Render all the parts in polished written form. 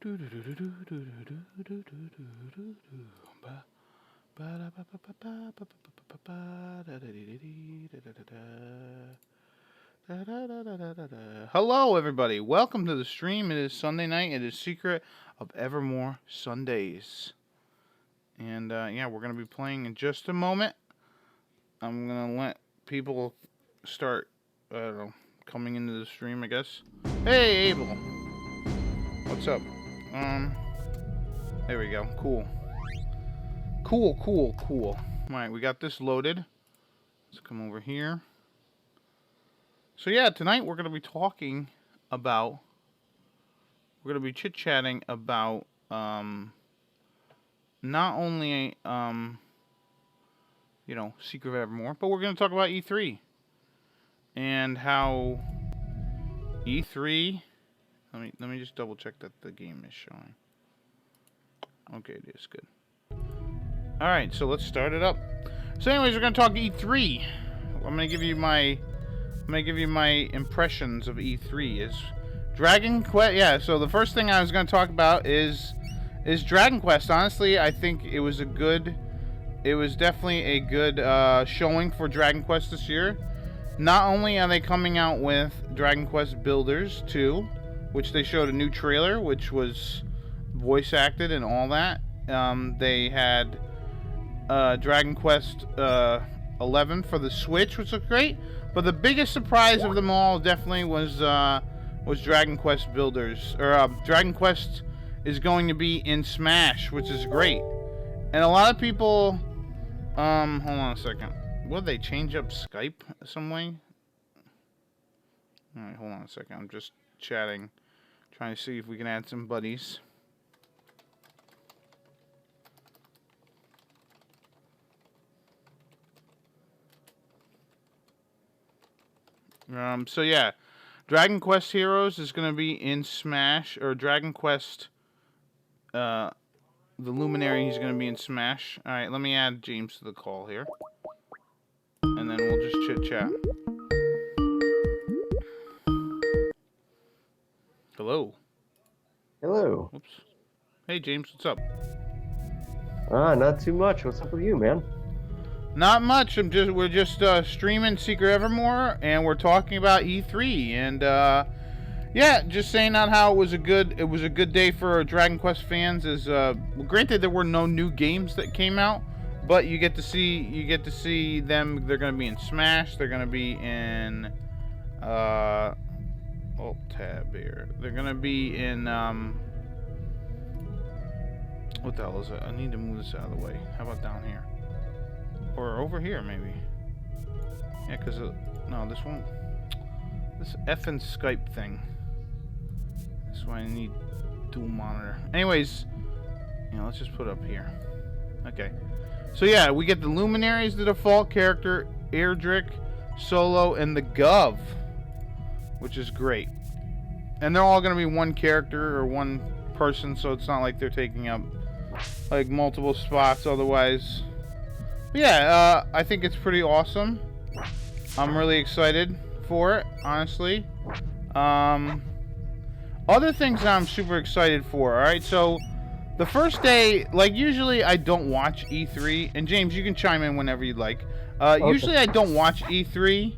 Hello, everybody. Welcome to the stream. It is Sunday night. It is Secret of Evermore Sundays. And, yeah, we're going to be playing in just a moment. I'm going to let people start, I don't know, coming into the stream, I guess. Hey, Abel. What's up? There we go. Cool. Cool. Alright, we got this loaded. Let's come over here. So yeah, tonight we're going to be talking about, we're going to be chit-chatting about, not only, you know, Secret of Evermore, but we're going to talk about E3. And how E3, let me just double check that the game is showing. Okay, it is good. Alright, so let's start it up. So anyways, we're going to talk E3. I'm going to give you my impressions of E3 is Dragon Quest. Yeah, so the first thing I was going to talk about is Dragon Quest. Honestly, I think it was definitely a good showing for Dragon Quest this year. Not only are they coming out with Dragon Quest Builders 2, which they showed a new trailer, which was voice acted and all that. They had Dragon Quest 11 for the Switch, which looked great. But the biggest surprise of them all definitely was Dragon Quest Builders. Or Dragon Quest is going to be in Smash, which is great. And a lot of people, hold on a second. Will they change up Skype some way? Alright, hold on a second. I'm just chatting, trying to see if we can add some buddies. So yeah, Dragon Quest Heroes is going to be in Smash, or Dragon Quest, the Luminary is going to be in Smash. Alright, let me add James to the call here. And then we'll just chit-chat. Hello. Hello. Whoops. Hey, James, what's up? Not too much. What's up with you, man? Not much. We're just streaming Secret Evermore, and we're talking about E3, and yeah, just saying out how it was a good day for Dragon Quest fans. Granted, there were no new games that came out, but you get to see them. They're going to be in Smash. They're going to be in Alt tab here. They're going to be in what the hell is it? I need to move this out of the way. How about down here? Or over here, maybe. Yeah, because no, this won't. This effing Skype thing. That's why I need dual monitor. Anyways, you know, let's just put it up here. Okay. So yeah, we get the Luminaries, the default character, Erdrick, Solo, and the Gov, which is great. And they're all going to be one character or one person, so it's not like they're taking up like multiple spots otherwise. Yeah, I think it's pretty awesome. I'm really excited for it, honestly. Other things that I'm super excited for, alright? So, the first day, like, usually I don't watch E3. And James, you can chime in whenever you'd like. Okay. Usually I don't watch E3.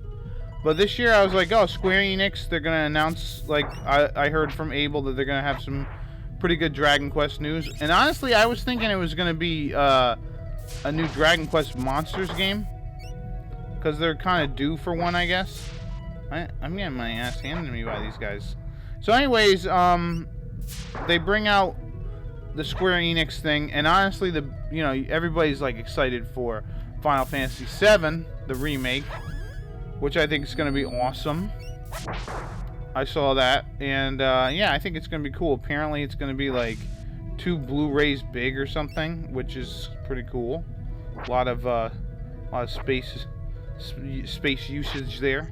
But this year I was like, oh, Square Enix, they're going to announce, like, I heard from Abel that they're going to have some pretty good Dragon Quest news. And honestly, I was thinking it was going to be, a new Dragon Quest Monsters game, because they're kind of due for one, I guess. I'm getting my ass handed to me by these guys. So anyways, they bring out the Square Enix thing, and honestly, everybody's like excited for Final Fantasy VII, the remake, which I think is going to be awesome. I saw that, and yeah, I think it's going to be cool. Apparently, it's going to be like 2 Blu-rays big or something, which is pretty cool. A lot of space usage there.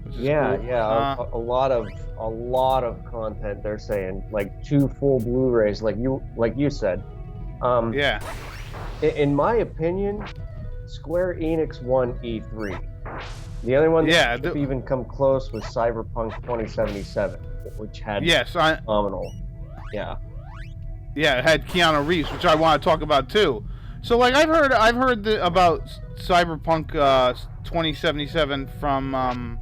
Which is yeah, cool. yeah, a lot of content. They're saying like 2 full Blu-rays, like you said. Yeah. In my opinion, Square Enix won E3. The only one that could even come close was Cyberpunk 2077, which had phenomenal. Yeah. Yeah, it had Keanu Reeves, which I want to talk about too. So like I've heard about Cyberpunk 2077 from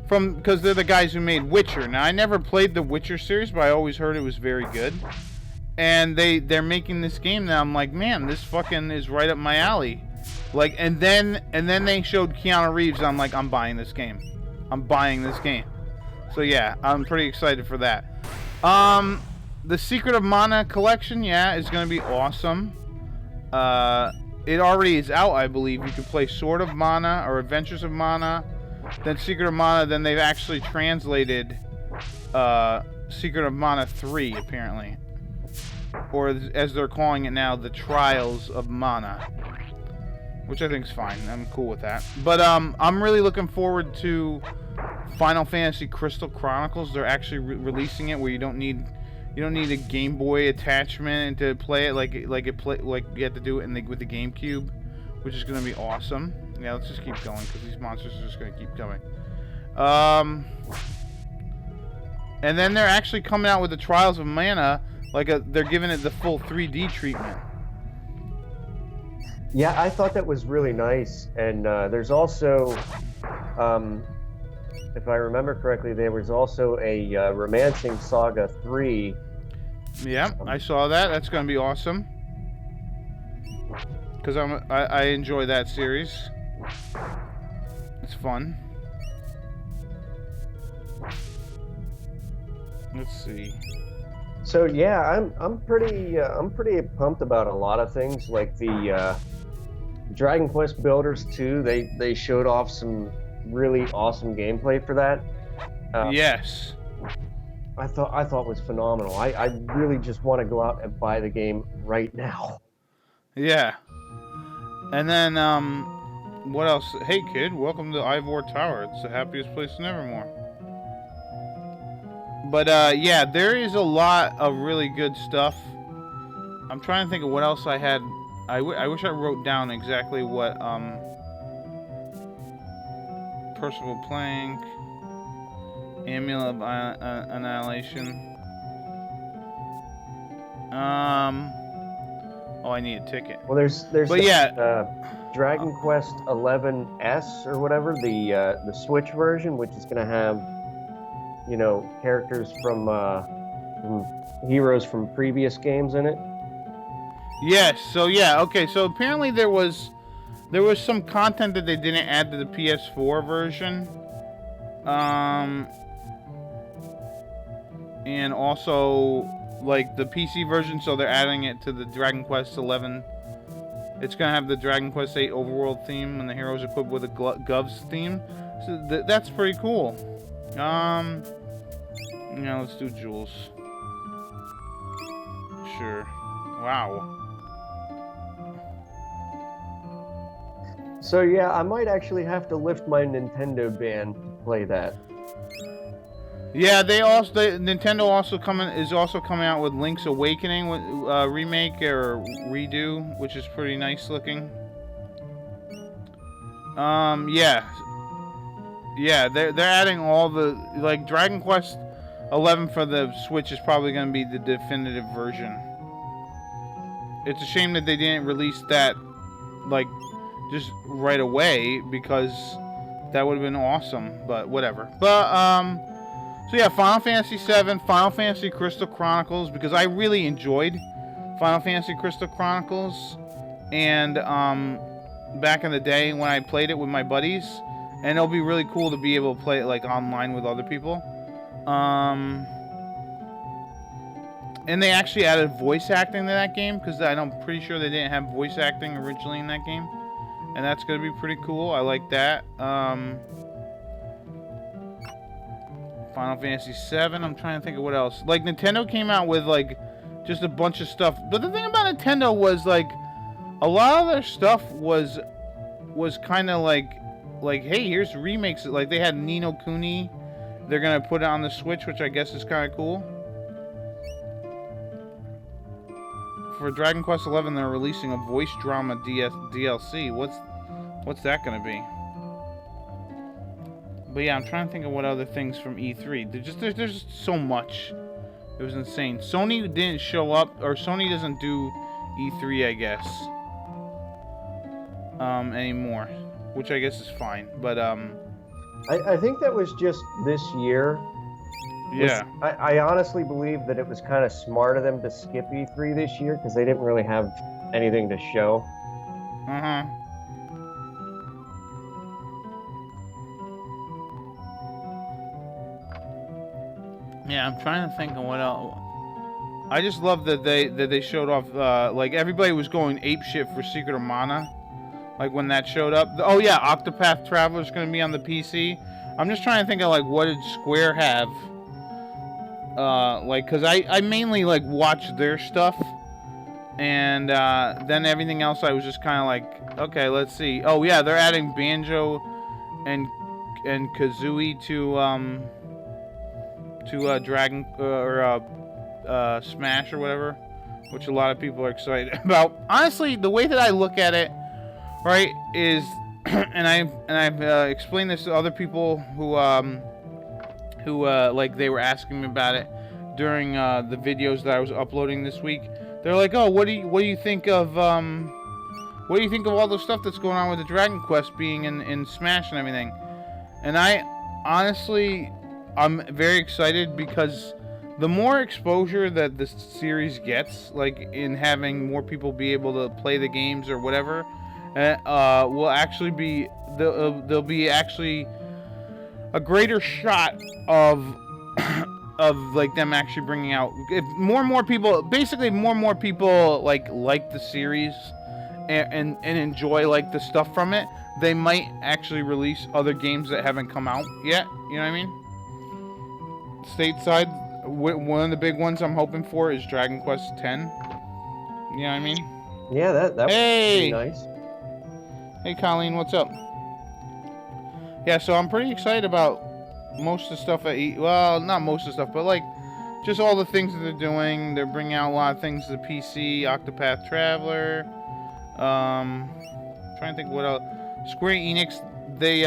because they're the guys who made Witcher. Now I never played the Witcher series, but I always heard it was very good. And they're making this game now. I'm like, man, this fucking is right up my alley. Like, and then they showed Keanu Reeves. I'm like, I'm buying this game. I'm buying this game. So yeah, I'm pretty excited for that. The Secret of Mana collection, yeah, is gonna be awesome. It already is out, I believe. You can play Sword of Mana or Adventures of Mana, then Secret of Mana. Then they've actually translated Secret of Mana 3, apparently, or as they're calling it now, the Trials of Mana, which I think is fine. I'm cool with that. But I'm really looking forward to Final Fantasy Crystal Chronicles. They're actually releasing it where you don't need a Game Boy attachment to play it like you have to do it with the GameCube, which is going to be awesome. Yeah, let's just keep going because these monsters are just going to keep coming. And then they're actually coming out with the Trials of Mana, they're giving it the full 3D treatment. Yeah, I thought that was really nice. And there's also, if I remember correctly, there was also a Romancing Saga 3. Yeah, I saw that. That's going to be awesome. Because I enjoy that series. It's fun. Let's see. So yeah, I'm pretty pumped about a lot of things, like the Dragon Quest Builders 2. They showed off some really awesome gameplay for that. Yes. I thought was phenomenal. I really just want to go out and buy the game right now. Yeah. And then what else? Hey kid, welcome to Ivor Tower. It's the happiest place in Evermore. But yeah, there is a lot of really good stuff. I'm trying to think of what else I had. I wish I wrote down exactly what Percival Plank, Amulet of Annihilation. Oh, I need a ticket. Well, there's but yeah, Dragon Quest 11S or whatever, the Switch version, which is gonna have, you know, characters from heroes from previous games in it. Yes. So yeah. Okay. So apparently there was some content that they didn't add to the PS4 version. And also like the PC version, so they're adding it to the Dragon Quest 11. It's gonna have the Dragon Quest 8 overworld theme and the heroes equipped with a Govs theme. So that's pretty cool. Yeah, let's do Jules. Sure. Wow. So yeah, I might actually have to lift my Nintendo ban to play that. Yeah, Nintendo is also coming out with Link's Awakening remake or redo, which is pretty nice looking. Yeah, they're adding all the like Dragon Quest 11 for the Switch is probably going to be the definitive version. It's a shame that they didn't release that like just right away because that would have been awesome, but whatever. But so yeah, Final Fantasy VII, Final Fantasy Crystal Chronicles, because I really enjoyed Final Fantasy Crystal Chronicles, and back in the day when I played it with my buddies, and it'll be really cool to be able to play it like online with other people. And they actually added voice acting to that game, because I'm pretty sure they didn't have voice acting originally in that game, and that's gonna be pretty cool. I like that. Final Fantasy VII. I'm trying to think of what else. Like Nintendo came out with like just a bunch of stuff. But the thing about Nintendo was like a lot of their stuff was kind of like hey, here's remakes. Like they had Ni no Kuni. They're gonna put it on the Switch, which I guess is kind of cool. For Dragon Quest 11, they're releasing a voice drama DLC. What's that gonna be? But yeah, I'm trying to think of what other things from E3. There's so much It was insane. Sony didn't show up, or Sony doesn't do E3, I guess, anymore, which I guess is fine. But I think that was just this year. yeah. I honestly believe that it was kind of smart of them to skip E3 this year because they didn't really have anything to show. Yeah, I'm trying to think of what else. I just love that they showed off. Like everybody was going ape shit for Secret of Mana. Like when that showed up. Oh yeah, Octopath Traveler's gonna be on the PC. I'm just trying to think of like what did Square have. Like, cause I mainly like watch their stuff, and then everything else I was just kind of like, okay, let's see. Oh yeah, they're adding Banjo and Kazooie to Dragon or Smash or whatever, which a lot of people are excited about. Honestly, the way that I look at it, right, is, and I've explained this to other people who like they were asking me about it during the videos that I was uploading this week. They're like, oh, what do you think of all the stuff that's going on with the Dragon Quest being in Smash and everything? And I honestly, I'm very excited because the more exposure that this series gets, like in having more people be able to play the games or whatever, will actually be there'll be actually a greater shot of like them actually bringing out, if more and more people, basically more and more people like the series and enjoy like the stuff from it, they might actually release other games that haven't come out yet. You know what I mean? Stateside, one of the big ones I'm hoping for is Dragon Quest X. You know what I mean? Yeah, that would be nice. Hey Colleen, what's up? Yeah, so I'm pretty excited about most of the stuff well, not most of the stuff, but like just all the things that they're doing. They're bringing out a lot of things to the PC. Octopath Traveler. Trying to think what else. Square Enix, they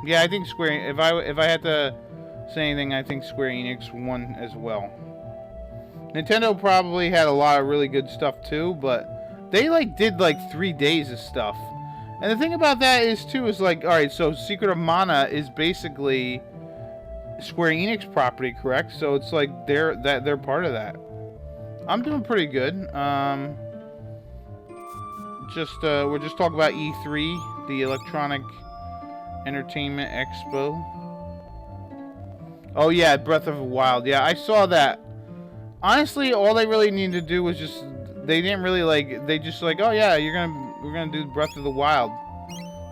yeah, I think Square. If I had to say anything, I think Square Enix won as well. Nintendo probably had a lot of really good stuff too, but they like did like 3 days of stuff. And the thing about that is too is like, all right, so Secret of Mana is basically Square Enix property, correct? So it's like they're part of that. I'm doing pretty good. We're just talking about E3, the Electronic Entertainment Expo. Oh yeah, Breath of the Wild. Yeah, I saw that. Honestly, all they really needed to do was just, they didn't really like, they just like, oh yeah, we're gonna do Breath of the Wild.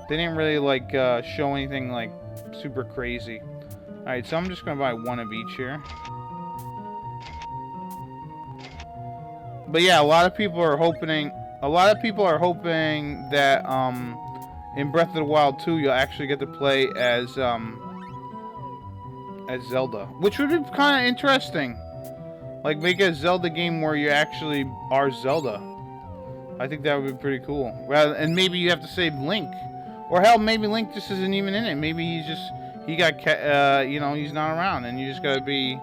They didn't really like show anything like super crazy. All right, so I'm just gonna buy one of each here. But yeah, a lot of people are hoping that in Breath of the Wild 2 you'll actually get to play as Zelda, which would be kind of interesting. Like make a Zelda game where you actually are Zelda. I think that would be pretty cool. And maybe you have to save Link, or hell, maybe Link just isn't even in it. Maybe he's not around, and you just gotta do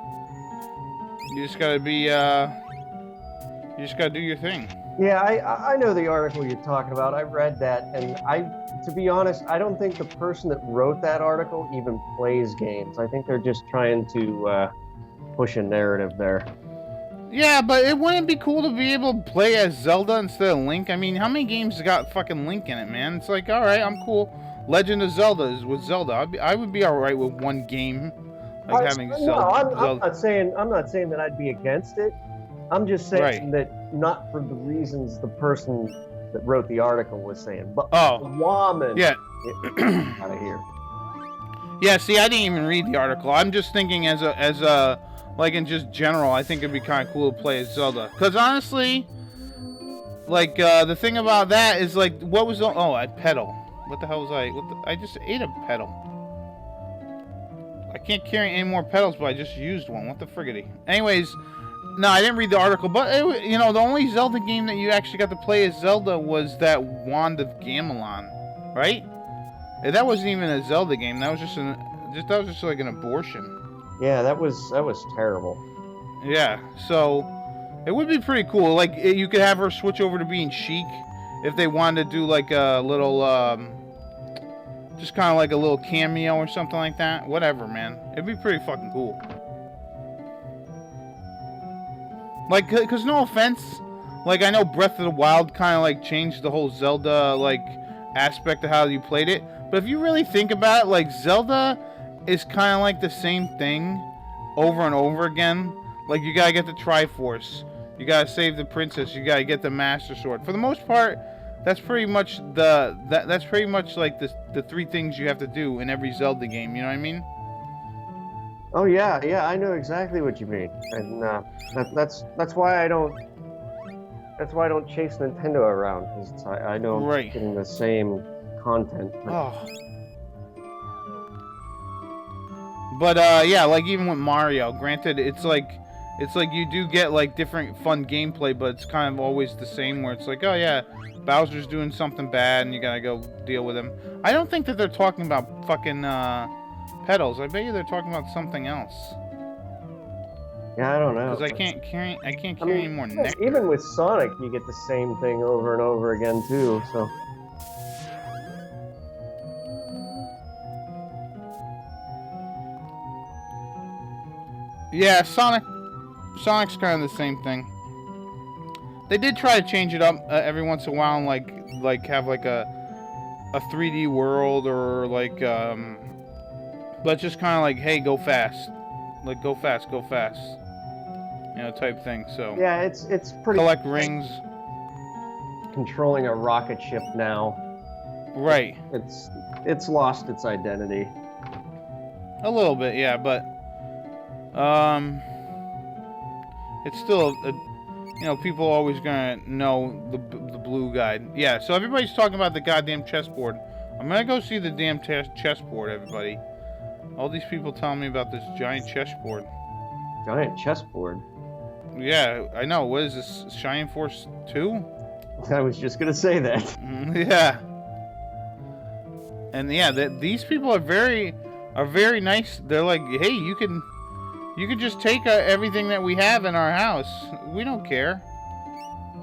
your thing. Yeah, I know the article you're talking about. I read that, and to be honest, I don't think the person that wrote that article even plays games. I think they're just trying to push a narrative there. Yeah, but it wouldn't be cool to be able to play as Zelda instead of Link. I mean, how many games got fucking Link in it, man? It's like, all right, I'm cool. Legend of Zelda is with Zelda. I would be all right with one game, like having Zelda. No, I'm not saying that I'd be against it. I'm just saying that not for the reasons the person that wrote the article was saying. But woman, yeah, out of here. Yeah, see, I didn't even read the article. I'm just thinking as a like in just general, I think it'd be kind of cool to play as Zelda. Because honestly, like the thing about that is like, what was I pedal. What the hell was I? I just ate a pedal. I can't carry any more pedals, but I just used one. What the friggity? Anyways. No, I didn't read the article, but the only Zelda game that you actually got to play as Zelda was that Wand of Gamelon, right? That wasn't even a Zelda game. That was just like an abortion. Yeah, that was terrible. Yeah, so it would be pretty cool. Like you could have her switch over to being Sheik if they wanted to do like a little, just kind of like a little cameo or something like that. Whatever, man. It'd be pretty fucking cool. Like, cause no offense, like I know Breath of the Wild kind of like changed the whole Zelda like aspect of how you played it, but if you really think about it, like Zelda is kind of like the same thing over and over again. Like you gotta get the Triforce, you gotta save the princess, you gotta get the Master Sword. For the most part, that's pretty much that's pretty much like the three things you have to do in every Zelda game. You know what I mean? Oh yeah, yeah, I know exactly what you mean, and that's why I don't chase Nintendo around because I know I'm Right. getting the same content. Oh. But yeah, like even with Mario, granted it's like you do get like different fun gameplay, but it's kind of always the same where it's like, oh yeah, Bowser's doing something bad and you gotta go deal with him. I don't think that they're talking about fucking pedals. I bet you they're talking about something else. Yeah, I don't know. Because I can't carry any more yes, nectar. even with Sonic, you get the same thing over and over again too. So Yeah, Sonic's kind of the same thing. They did try to change it up every once in a while and like have like a 3D world or like but just kind of like, hey, go fast, like go fast, you know, type thing. So yeah, it's pretty collect rings. controlling a rocket ship now. Right. It's lost its identity. A little bit, yeah, but it's still you know, people are always gonna know the blue guy. Yeah, so everybody's talking about the goddamn chessboard. I'm gonna go see the damn chessboard, everybody. All these people telling me about this giant chessboard. Giant chessboard. Yeah, I know. What is this? Shining Force 2? I was just gonna say that. Yeah. And yeah, these people are very nice. They're like, hey, you can just take everything that we have in our house. We don't care.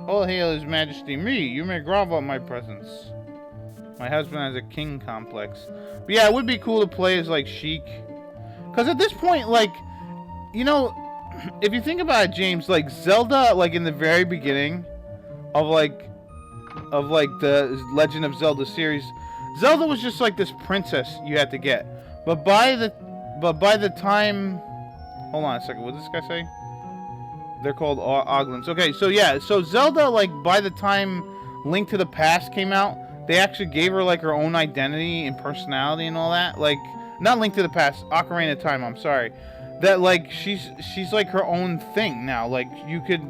All hail His Majesty me. You may grovel at my presence. My husband has a king complex. But yeah, it would be cool to play as like Sheik. Because at this point, like, you know, if you think about it, James, like Zelda, like in the very beginning of like the Legend of Zelda series, Zelda was just like this princess you had to get. But by the time, hold on a second, what did this guy say? They're called Oglins. Okay, so yeah, so Zelda, like by the time Link to the Past came out, they actually gave her like her own identity and personality and all that. Like, not Link to the Past, Ocarina of Time. I'm sorry. That like she's like her own thing now. Like you could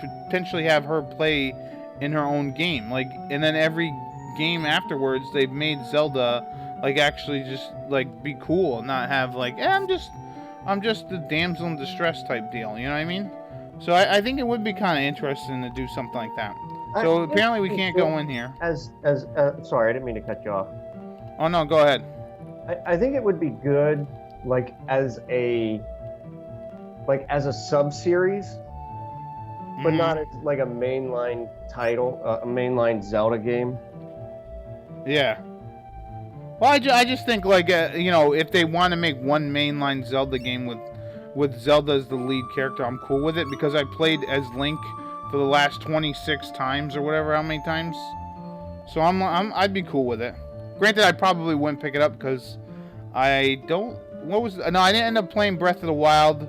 potentially have her play in her own game. Like, and then every game afterwards, they've made Zelda like actually just like be cool, and not have like, I'm just the damsel in distress type deal. You know what I mean? So I think it would be kind of interesting to do something like that. So apparently we can't go in here. Sorry, I didn't mean to cut you off. Oh no, go ahead. I think it would be good, like as a sub series, but not as like a mainline title, a mainline Zelda game. Yeah. Well, I just think like you know, if they want to make one mainline Zelda game with Zelda as the lead character, I'm cool with it because I played as Link for the last 26 times or whatever, how many times. So I'd be cool with it. Granted, I probably wouldn't pick it up because I don't. No, I didn't end up playing Breath of the Wild.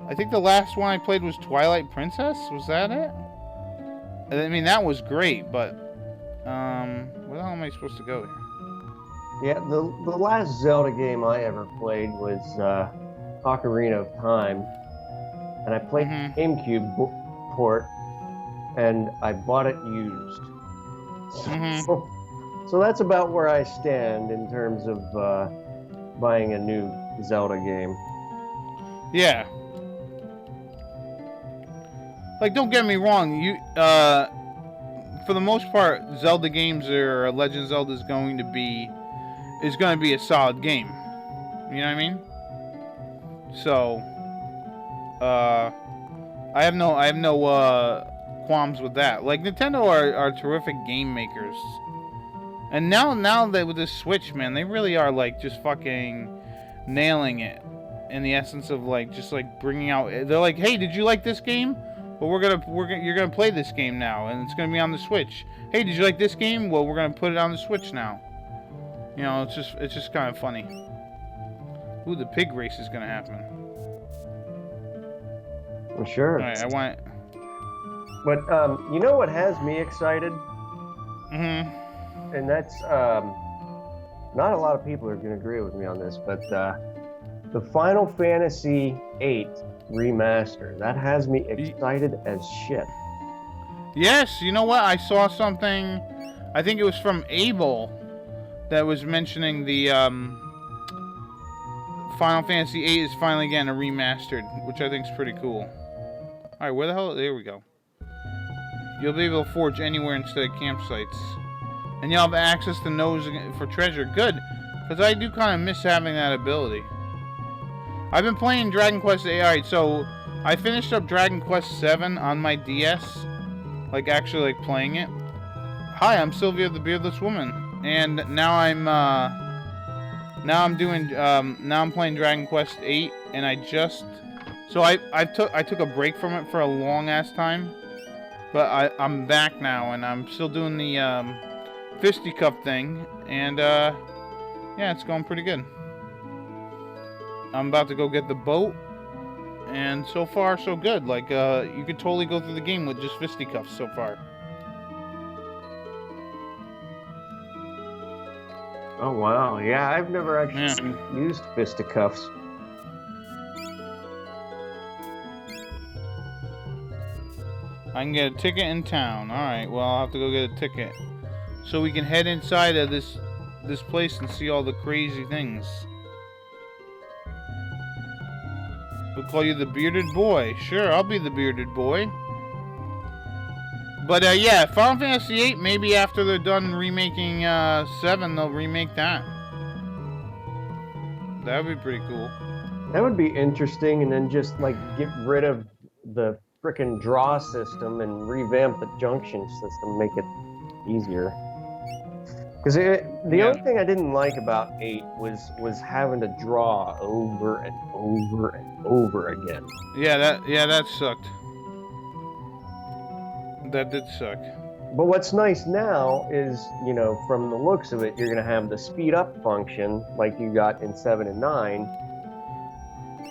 I think the last one I played was Twilight Princess. Was that it? I mean, that was great, but where the hell am I supposed to go here? Yeah, the last Zelda game I ever played was Ocarina of Time, and I played the GameCube port, and I bought it used. So that's about where I stand in terms of buying a new Zelda game. Yeah. Like, don't get me wrong, you for the most part, Zelda games or Legend of Zelda is going to be a solid game. You know what I mean? So, I have no qualms with that. Like Nintendo are terrific game makers, and now that with this Switch, man, they really are like just fucking nailing it. In the essence of like just like bringing out, they're like, hey, did you like this game? Well, you're gonna play this game now, and it's gonna be on the Switch. Hey, did you like this game? Well, we're gonna put it on the Switch now. You know, it's just kind of funny. Ooh, the pig race is gonna happen. Well, sure. All right, I want. But you know what has me excited? Mm-hmm. And that's not a lot of people are going to agree with me on this, but the Final Fantasy VIII remaster, that has me excited as shit. Yes, you know what? I saw something. I think it was from Abel that was mentioning the Final Fantasy VIII is finally getting a remastered, which I think is pretty cool. All right, where the hell? There we go. You'll be able to forge anywhere instead of campsites. And you'll have access to nodes for treasure. Good, because I do kind of miss having that ability. I've been playing Dragon Quest VIII. Alright, so I finished up Dragon Quest VII on my DS. Like, actually, like, playing it. Hi, I'm Sylvia the Beardless Woman. And now I'm playing Dragon Quest VIII, and I just... So I took a break from it for a long-ass time. But I'm back now, and I'm still doing the fisticuff thing, and yeah, it's going pretty good. I'm about to go get the boat, and so far so good. Like you could totally go through the game with just fisticuffs so far. Oh wow, yeah, I've never actually used fisticuffs. I can get a ticket in town. Alright, well, I'll have to go get a ticket. So we can head inside of this place and see all the crazy things. We'll call you the bearded boy. Sure, I'll be the bearded boy. But yeah, Final Fantasy VIII, maybe after they're done remaking 7, they'll remake that. That would be pretty cool. That would be interesting, and then just like get rid of the frickin' draw system and revamp the junction system, make it easier. Because the only thing I didn't like about 8 was having to draw over and over and over again. Yeah, that sucked. That did suck. But what's nice now is, you know, from the looks of it, you're gonna have the speed up function like you got in 7 and 9.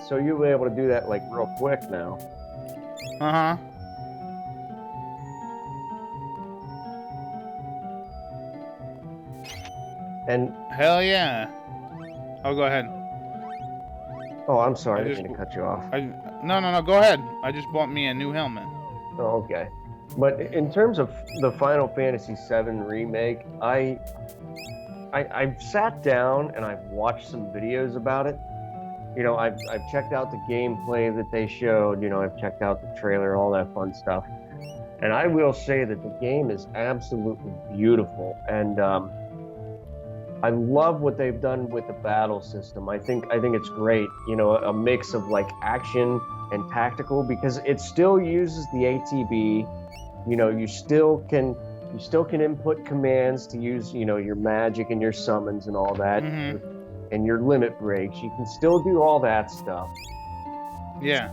So you'll be able to do that like real quick now. Uh-huh. And hell yeah. Oh, go ahead. Oh, I'm sorry, I didn't mean to cut you off. No, go ahead. I just bought me a new helmet. Oh, okay. But in terms of the Final Fantasy VII remake, I've sat down and I've watched some videos about it. You know, I've checked out the gameplay that they showed. You know, I've checked out the trailer, all that fun stuff. And I will say that the game is absolutely beautiful. And I love what they've done with the battle system. I think it's great. You know, a mix of like action and tactical, because it still uses the ATB. You know, you still can input commands to use, you know, your magic and your summons and all that, and your limit breaks. You can still do all that stuff. Yeah.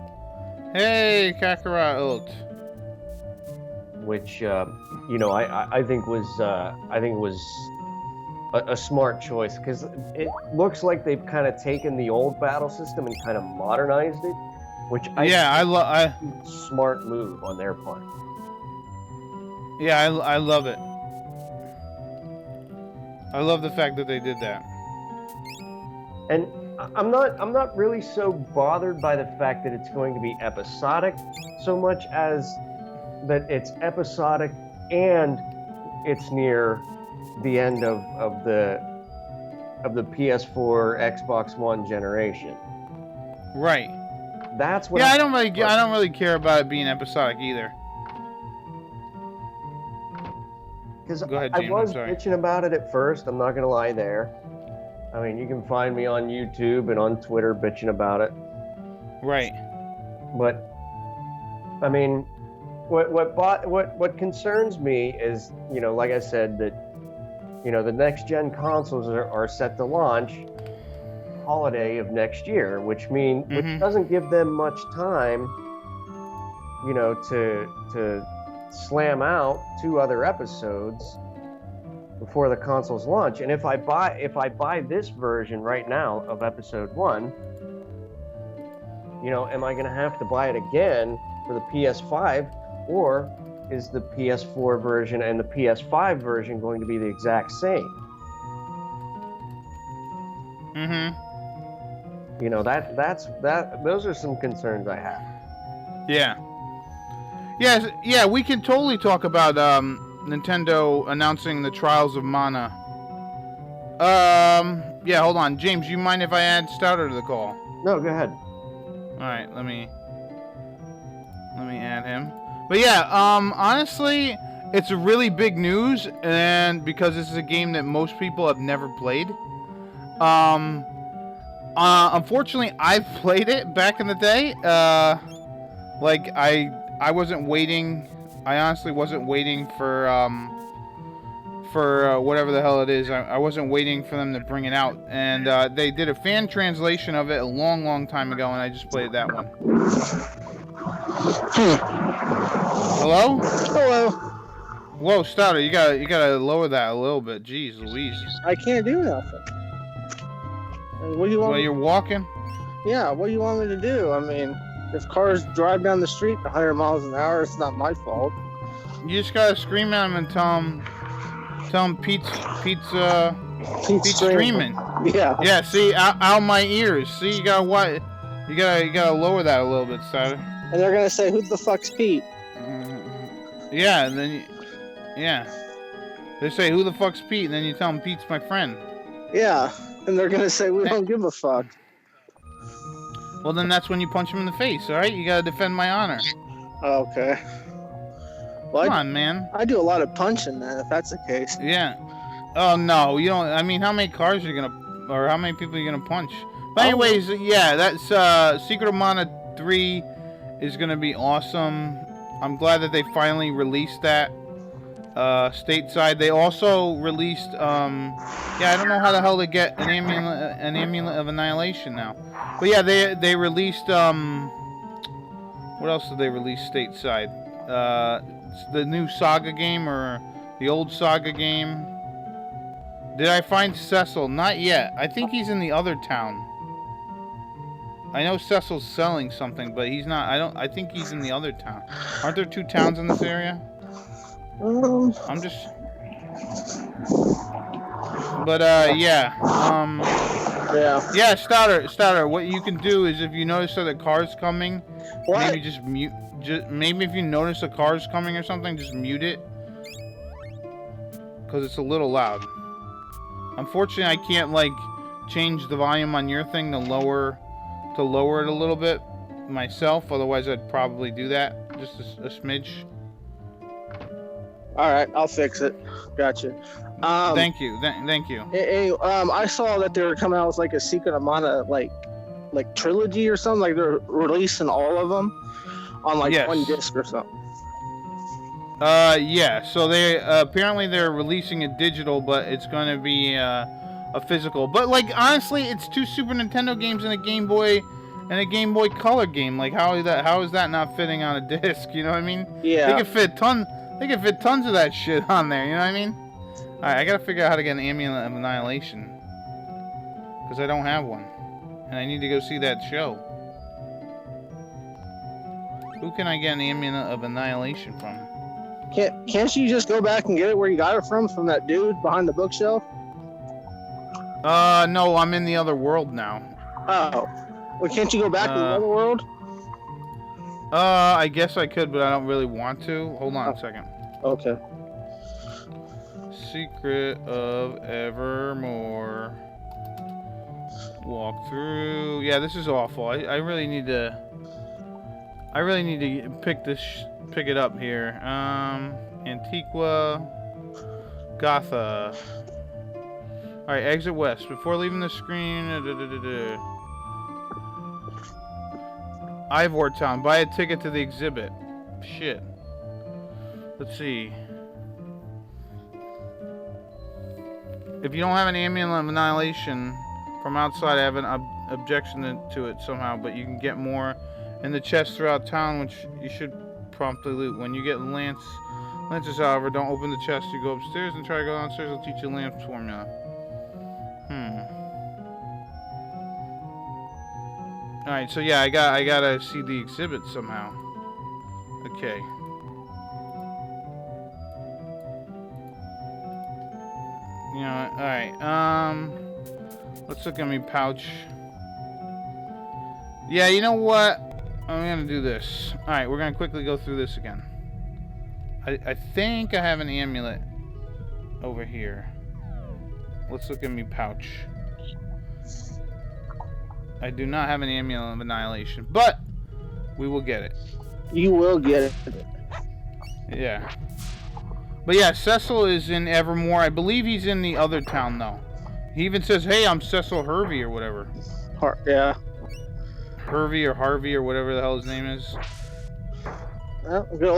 Hey, Kakarot. Which, you know, I think was a smart choice, because it looks like they've kind of taken the old battle system and kind of modernized it, which I love. Smart move on their part. Yeah, I love it. I love the fact that they did that. And I'm not really so bothered by the fact that it's going to be episodic, so much as that it's episodic and it's near the end of the PS4 Xbox One generation. Right. That's what. Yeah, I don't really care about it being episodic either. Because I was bitching about it at first. I'm not gonna lie there. I mean, you can find me on YouTube and on Twitter bitching about it. Right. But I mean, what concerns me is, like I said, that the next gen consoles are set to launch holiday of next year, which doesn't give them much time, to slam out 2 other episodes before the consoles launch. And if I buy this version right now of episode 1, am I going to have to buy it again for the PS5, or is the PS4 version and the PS5 version going to be the exact same? Those are some concerns I have. Yeah. Yes, yeah, we can totally talk about Nintendo announcing the Trials of Mana. Yeah, hold on. James, you mind if I add Stouter to the call? No, go ahead. Alright, let me add him. But yeah, honestly, it's a really big news, and because this is a game that most people have never played. Unfortunately, I've played it back in the day. Like I wasn't waiting. I honestly wasn't waiting for whatever the hell it is. I wasn't waiting for them to bring it out, and they did a fan translation of it a long time ago, and I just played that one. Hello? Hello. Whoa, Stouter, you gotta lower that a little bit. Jeez Louise. I can't do nothing. What do you want? Well, you're walking? Yeah, what do you want me to do? I mean, if cars drive down the street 100 miles an hour, it's not my fault. You just gotta scream at him and tell him Pete's streaming. Yeah. Yeah, see, out my ears. See, you gotta lower that a little bit, Stouter. And they're gonna say, "Who the fuck's Pete?" Yeah, and then they say, "Who the fuck's Pete?" And then you tell them Pete's my friend. Yeah, and they're gonna say, "We don't give a fuck." Well, then that's when you punch him in the face. All right, you gotta defend my honor. Okay. Well, Come on, man. I do a lot of punching, then, if that's the case. Yeah. Oh no, you don't. I mean, how many cars are you gonna, or how many people are you gonna punch? But anyways, yeah, that's Secret of Mana 3 is gonna be awesome. I'm glad that they finally released that stateside. They also released yeah, I don't know how the hell they get an amulet of annihilation now. But yeah, they released what else did they release stateside? The new Saga game or the old Saga game. Did I find Cecil? Not yet. I think he's in the other town. I know Cecil's selling something, but he's not. I think he's in the other town. Aren't there 2 towns in this area? I'm just. But yeah. Yeah. Yeah, Stouter. What you can do is if you notice that the car's coming, maybe just mute. Maybe if you notice a car's coming or something, just mute it, because it's a little loud. Unfortunately, I can't like change the volume on your thing to lower it a little bit myself. Otherwise, I'd probably do that just a smidge. All right, I'll fix it. Gotcha. Thank you. Thank you. Hey, I saw that they were coming out with like a Secret of Mana like trilogy or something. Like they're releasing all of them on like one disc or something. Yeah. So they apparently they're releasing it digital, but it's going to be a physical. But like honestly, it's 2 Super Nintendo games and a Game Boy Color game. Like how is that not fitting on a disc? You know what I mean? Yeah. They could fit tons of that shit on there. You know what I mean? All right, I gotta figure out how to get an amulet of annihilation because I don't have one, and I need to go see that show. Who can I get an amulet of annihilation from? Can't you just go back and get it where you got it from that dude behind the bookshelf? No, I'm in the other world now. Oh. Well, can't you go back to the other world? I guess I could, but I don't really want to. Hold on a second. Okay. Secret of Evermore. Walk through. Yeah, this is awful. I really need to pick it up here. Antiqua, Gotha. All right, exit west before leaving the screen. Ivor Town. Buy a ticket to the exhibit. Shit. Let's see. If you don't have an amulet of annihilation from outside, I have an objection to it somehow, but you can get more in the chest throughout town, which you should promptly loot. When you get lances, however, don't open the chest. You go upstairs and try to go downstairs. I'll teach you Lance formula. Alright, so yeah, I gotta see the exhibit somehow. Okay. You know what? Alright, let's look at my pouch. Yeah, you know what? I'm gonna do this. Alright, we're gonna quickly go through this again. I think I have an amulet over here. Let's look at my pouch. I do not have an amulet of annihilation, but we will get it. You will get it. Yeah. But yeah, Cecil is in Evermore. I believe he's in the other town, though. He even says, hey, I'm Cecil Hervey or whatever. Yeah. Hervey or Harvey or whatever the hell his name is. Well, good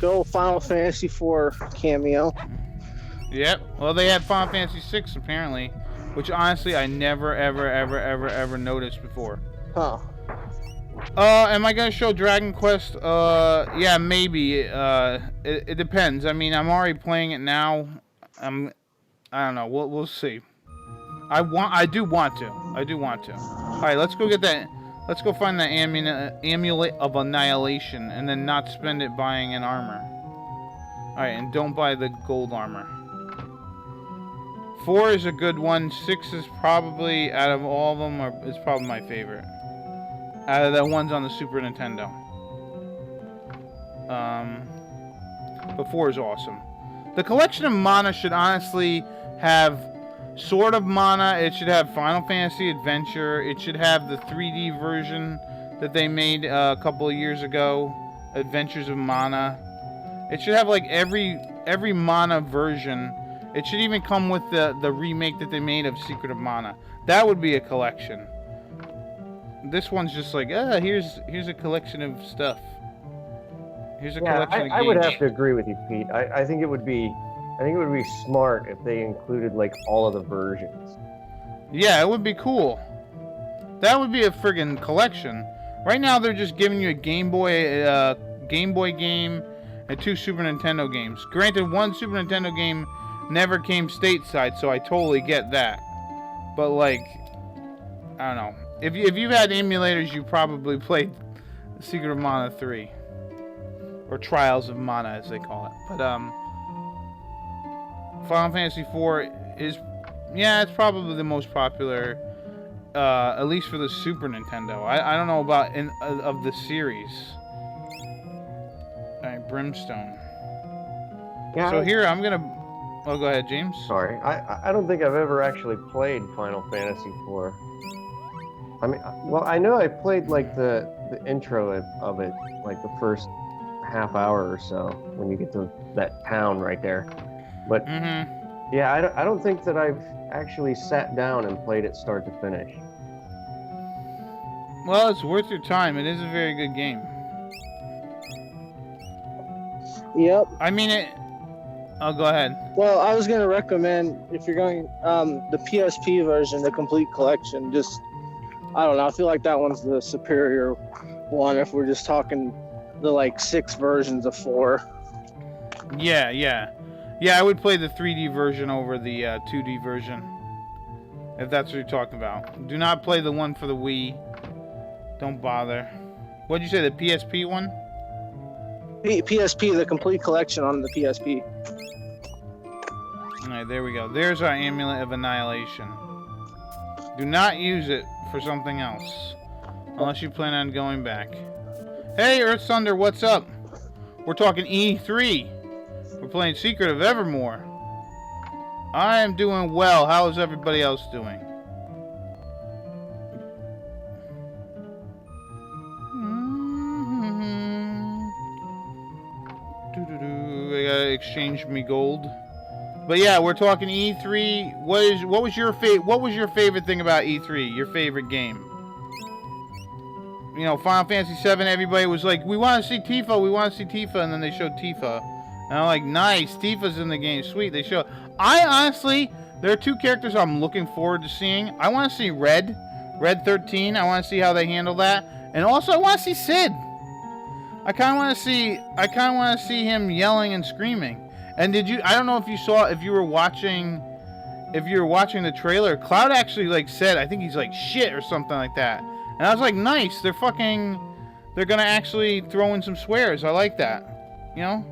old Final Fantasy IV cameo. Yep. Well, they had Final Fantasy VI, apparently. Which, honestly, I never, ever noticed before. Huh. Am I gonna show Dragon Quest? Yeah, maybe. It depends. I mean, I'm already playing it now. I don't know. We'll see. I do want to. All right, let's go get that. Let's go find the amulet of annihilation, and then not spend it buying an armor. All right, and don't buy the gold armor. 4 is a good one. 6 is probably, out of all of them, is probably my favorite. Out of the ones on the Super Nintendo. But 4 is awesome. The collection of mana should honestly have Sword of Mana. It should have Final Fantasy Adventure. It should have the 3D version that they made a couple of years ago. Adventures of Mana. It should have like every Mana version. It should even come with the remake that they made of Secret of Mana. That would be a collection. This one's just like, here's a collection of stuff. Here's a collection of games. I would have to agree with you, Pete. I think it would be smart if they included like all of the versions. Yeah, it would be cool. That would be a friggin' collection. Right now they're just giving you a Game Boy game and 2 Super Nintendo games. Granted, 1 Super Nintendo game never came stateside, so I totally get that. But like, I don't know. If you've had emulators, you probably played Secret of Mana 3. Or Trials of Mana, as they call it. But, Final Fantasy IV is, yeah, it's probably the most popular, at least for the Super Nintendo. I don't know about of the series. Alright, Brimstone. Yeah, so here, I'm gonna... Oh, go ahead, James. Sorry. I don't think I've ever actually played Final Fantasy IV. I mean, well, I know I played like the intro of it, like the first half hour or so when you get to that town right there. But yeah, I don't think that I've actually sat down and played it start to finish. Well, it's worth your time. It is a very good game. Yep. I mean it. Oh, go ahead. Well, I was gonna recommend, if you're going the PSP version, the complete collection. Just, I don't know. I feel like that one's the superior one if we're just talking the like 6 versions of 4. Yeah. I would play the 3D version over the 2D version, if that's what you're talking about. Do not play the one for the Wii. Don't bother. What'd you say, the PSP one? PSP, the complete collection on the PSP. Alright, there we go. There's our Amulet of Annihilation. Do not use it for something else, unless you plan on going back. Hey, Earth Thunder, what's up? We're talking E3. We're playing Secret of Evermore. I am doing well. How is everybody else doing? I gotta exchange me gold. But yeah, we're talking E3. What was your favorite thing about E3? Your favorite game? you know, Final Fantasy VII, everybody was like, we want to see Tifa, we want to see Tifa, and then they showed Tifa. And I'm like, nice, Tifa's in the game, sweet. They show. I honestly, there are two characters I'm looking forward to seeing. I want to see Red 13. I want to see how they handle that. And also, I want to see Sid. I kind of want to see him yelling and screaming. And I don't know if you were watching the trailer, Cloud actually like said, I think he's like shit or something like that. And I was like, nice, they're gonna actually throw in some swears. I like that, you know?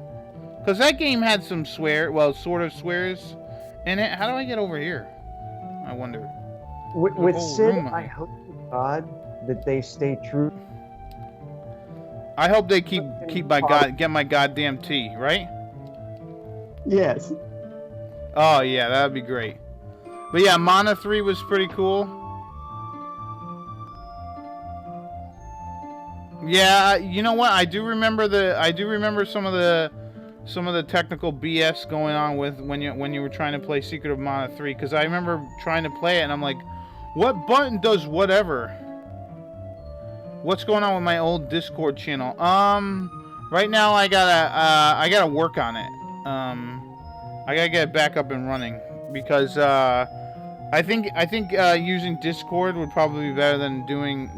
Because that game had some sort of swears in it. How do I get over here? I wonder. With Sid, I hope to God that they stay true. I hope they get my goddamn tea, right? Yes. Oh yeah, that would be great. But yeah, Mana 3 was pretty cool. Yeah, you know what? I do remember some of the technical BS going on with when you were trying to play Secret of Mana 3, because I remember trying to play it and I'm like, what button does whatever? What's going on with my old Discord channel? Right now I gotta work on it. I gotta get it back up and running because I think using Discord would probably be better than doing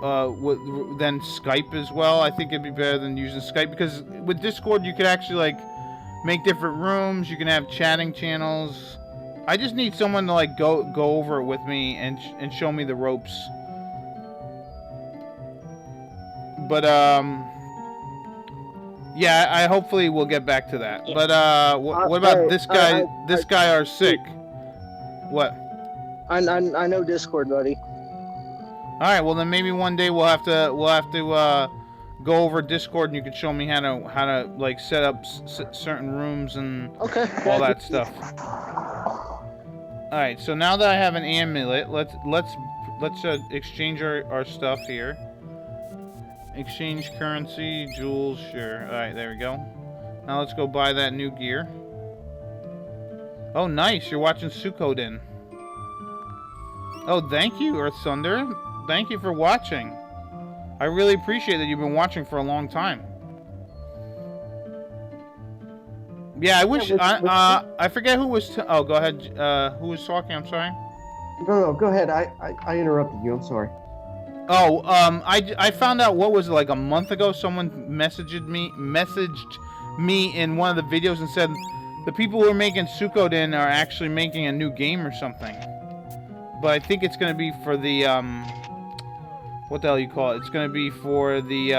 than Skype as well. I think it'd be better than using Skype because with Discord you could actually like make different rooms. You can have chatting channels. I just need someone to like go over it with me and show me the ropes. But yeah, I hopefully we'll get back to that. But what about this guy? This guy are sick. What? I know Discord, buddy. All right, well then maybe one day we'll have to go over Discord and you can show me how to like set up certain rooms and all that stuff. All right, so now that I have an amulet, let's exchange our stuff here. Exchange currency, jewels, sure. All right, there we go. Now let's go buy that new gear. Oh, nice, you're watching Suikoden. Oh, thank you, Earth Thunder. Thank you for watching. I really appreciate that you've been watching for a long time. Yeah, I wish I forget who was. Oh, go ahead. Who was talking? I'm sorry. No, go ahead. I interrupted you. I'm sorry. Oh, I found out, what was it, like a month ago? Someone messaged me in one of the videos and said the people who are making Suikoden are actually making a new game or something. But I think it's gonna be for the what the hell you call it? It's gonna be for the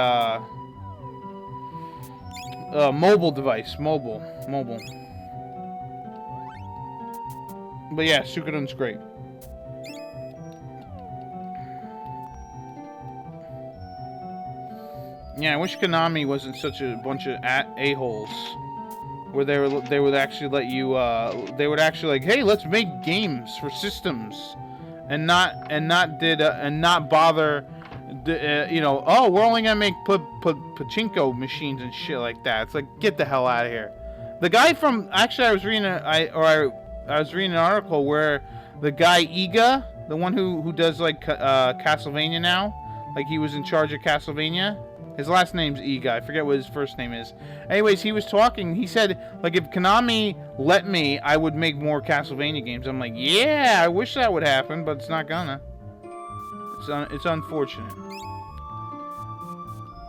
mobile device, mobile. But yeah, Suikoden's great. Yeah, I wish Konami wasn't such a bunch of a-holes, where they would actually let you they would actually like, hey, let's make games for systems, and not bother. You know, oh, we're only gonna make pachinko machines and shit like that. It's like, get the hell out of here. The guy from I was reading an article where the guy Iga, the one who does like Castlevania now, like he was in charge of Castlevania. His last name's Iga. I forget what his first name is. Anyways, he was talking. He said, like, if Konami let me, I would make more Castlevania games. I'm like, yeah, I wish that would happen, but it's not gonna. It's unfortunate.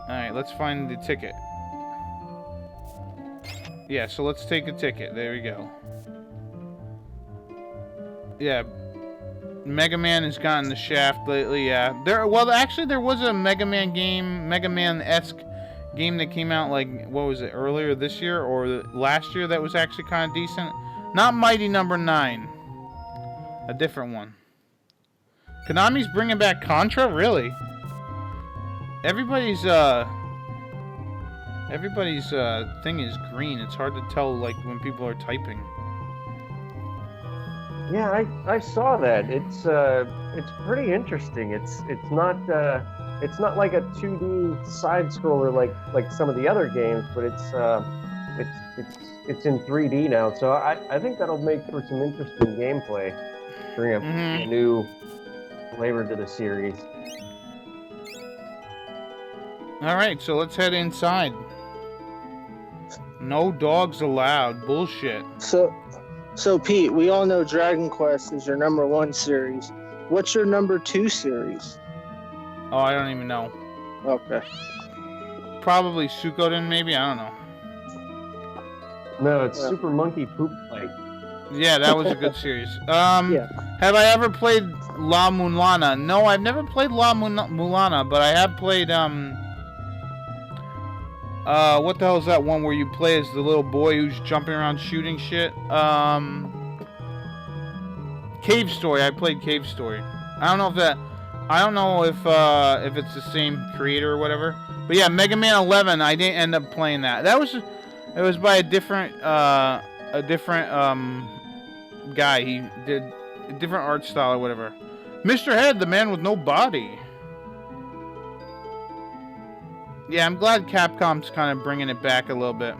Alright, let's find the ticket. Yeah, so let's take a ticket. There we go. Yeah. Mega Man has gotten the shaft lately, yeah. There was a Mega Man game, Mega Man-esque game that came out, like, what was it, earlier this year or last year that was actually kind of decent. Not Mighty Number 9. A different one. Konami's bringing back Contra? Really? Everybody's thing is green. It's hard to tell, like, when people are typing. Yeah, I saw that. It's pretty interesting. It's not like a 2D side scroller like some of the other games, but it's in 3D now. So I think that'll make for some interesting gameplay. Bring a new flavor to the series. All right, so let's head inside. No dogs allowed. Bullshit. So Pete, we all know Dragon Quest is your #1 series. What's your #2 series? Oh, I don't even know. Okay. Probably Suikoden, maybe. I don't know. No, it's Super Monkey Poop Fight. Yeah, that was a good series. Yeah. Have I ever played La Mulana? No, I've never played La Mulana, but I have played what the hell is that one where you play as the little boy who's jumping around shooting shit? Cave Story. I played Cave Story. I don't know if it's the same creator or whatever. But yeah, Mega Man 11. I didn't end up playing that. It was by a different guy. He did a different art style or whatever. Mr. Head, the man with no body. Yeah, I'm glad Capcom's kind of bringing it back a little bit.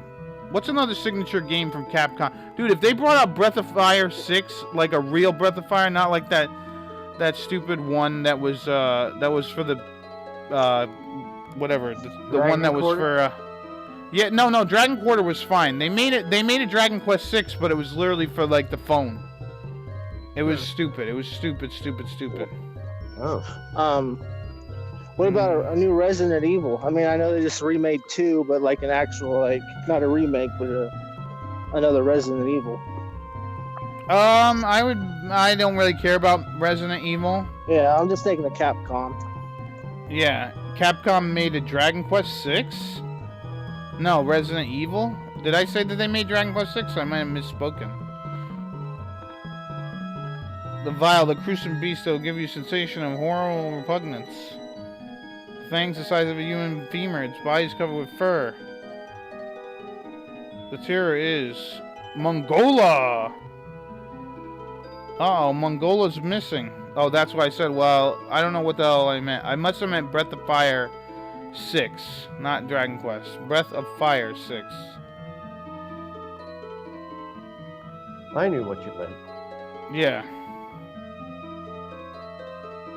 What's another signature game from Capcom? Dude, if they brought out Breath of Fire 6, like a real Breath of Fire, not like that stupid one that was for the whatever, the one that was for yeah, no, Dragon Quarter was fine. They made a Dragon Quest 6, but it was literally for like the phone. It was stupid. It was stupid. Oh. What about a new Resident Evil? I mean, I know they just remade 2, but like an actual, like, not a remake, but another Resident Evil. I don't really care about Resident Evil. Yeah, I'm just thinking of Capcom. Yeah, Capcom made a Dragon Quest 6? No, Resident Evil? Did I say that they made Dragon Quest 6? I might have misspoken. The vial, the gruesome beast that will give you a sensation of horrible repugnance. Fangs the size of a human femur, its body is covered with fur. The terror is Mongola! Uh-oh, Mongola's missing. Oh, that's why I said, well, I don't know what the hell I meant. I must have meant Breath of Fire 6, not Dragon Quest. Breath of Fire 6. I knew what you meant. Yeah.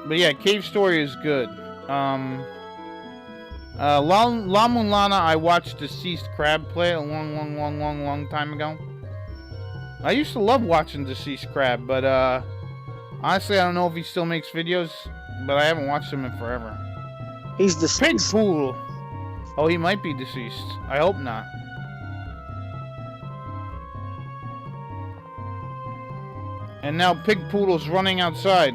But yeah, Cave Story is good. La Mulana, I watched Deceased Crab play it a long time ago. I used to love watching Deceased Crab, but honestly, I don't know if he still makes videos, but I haven't watched him in forever. He's deceased. Pigpool! Oh, he might be deceased. I hope not. And now Pigpoodle's running outside.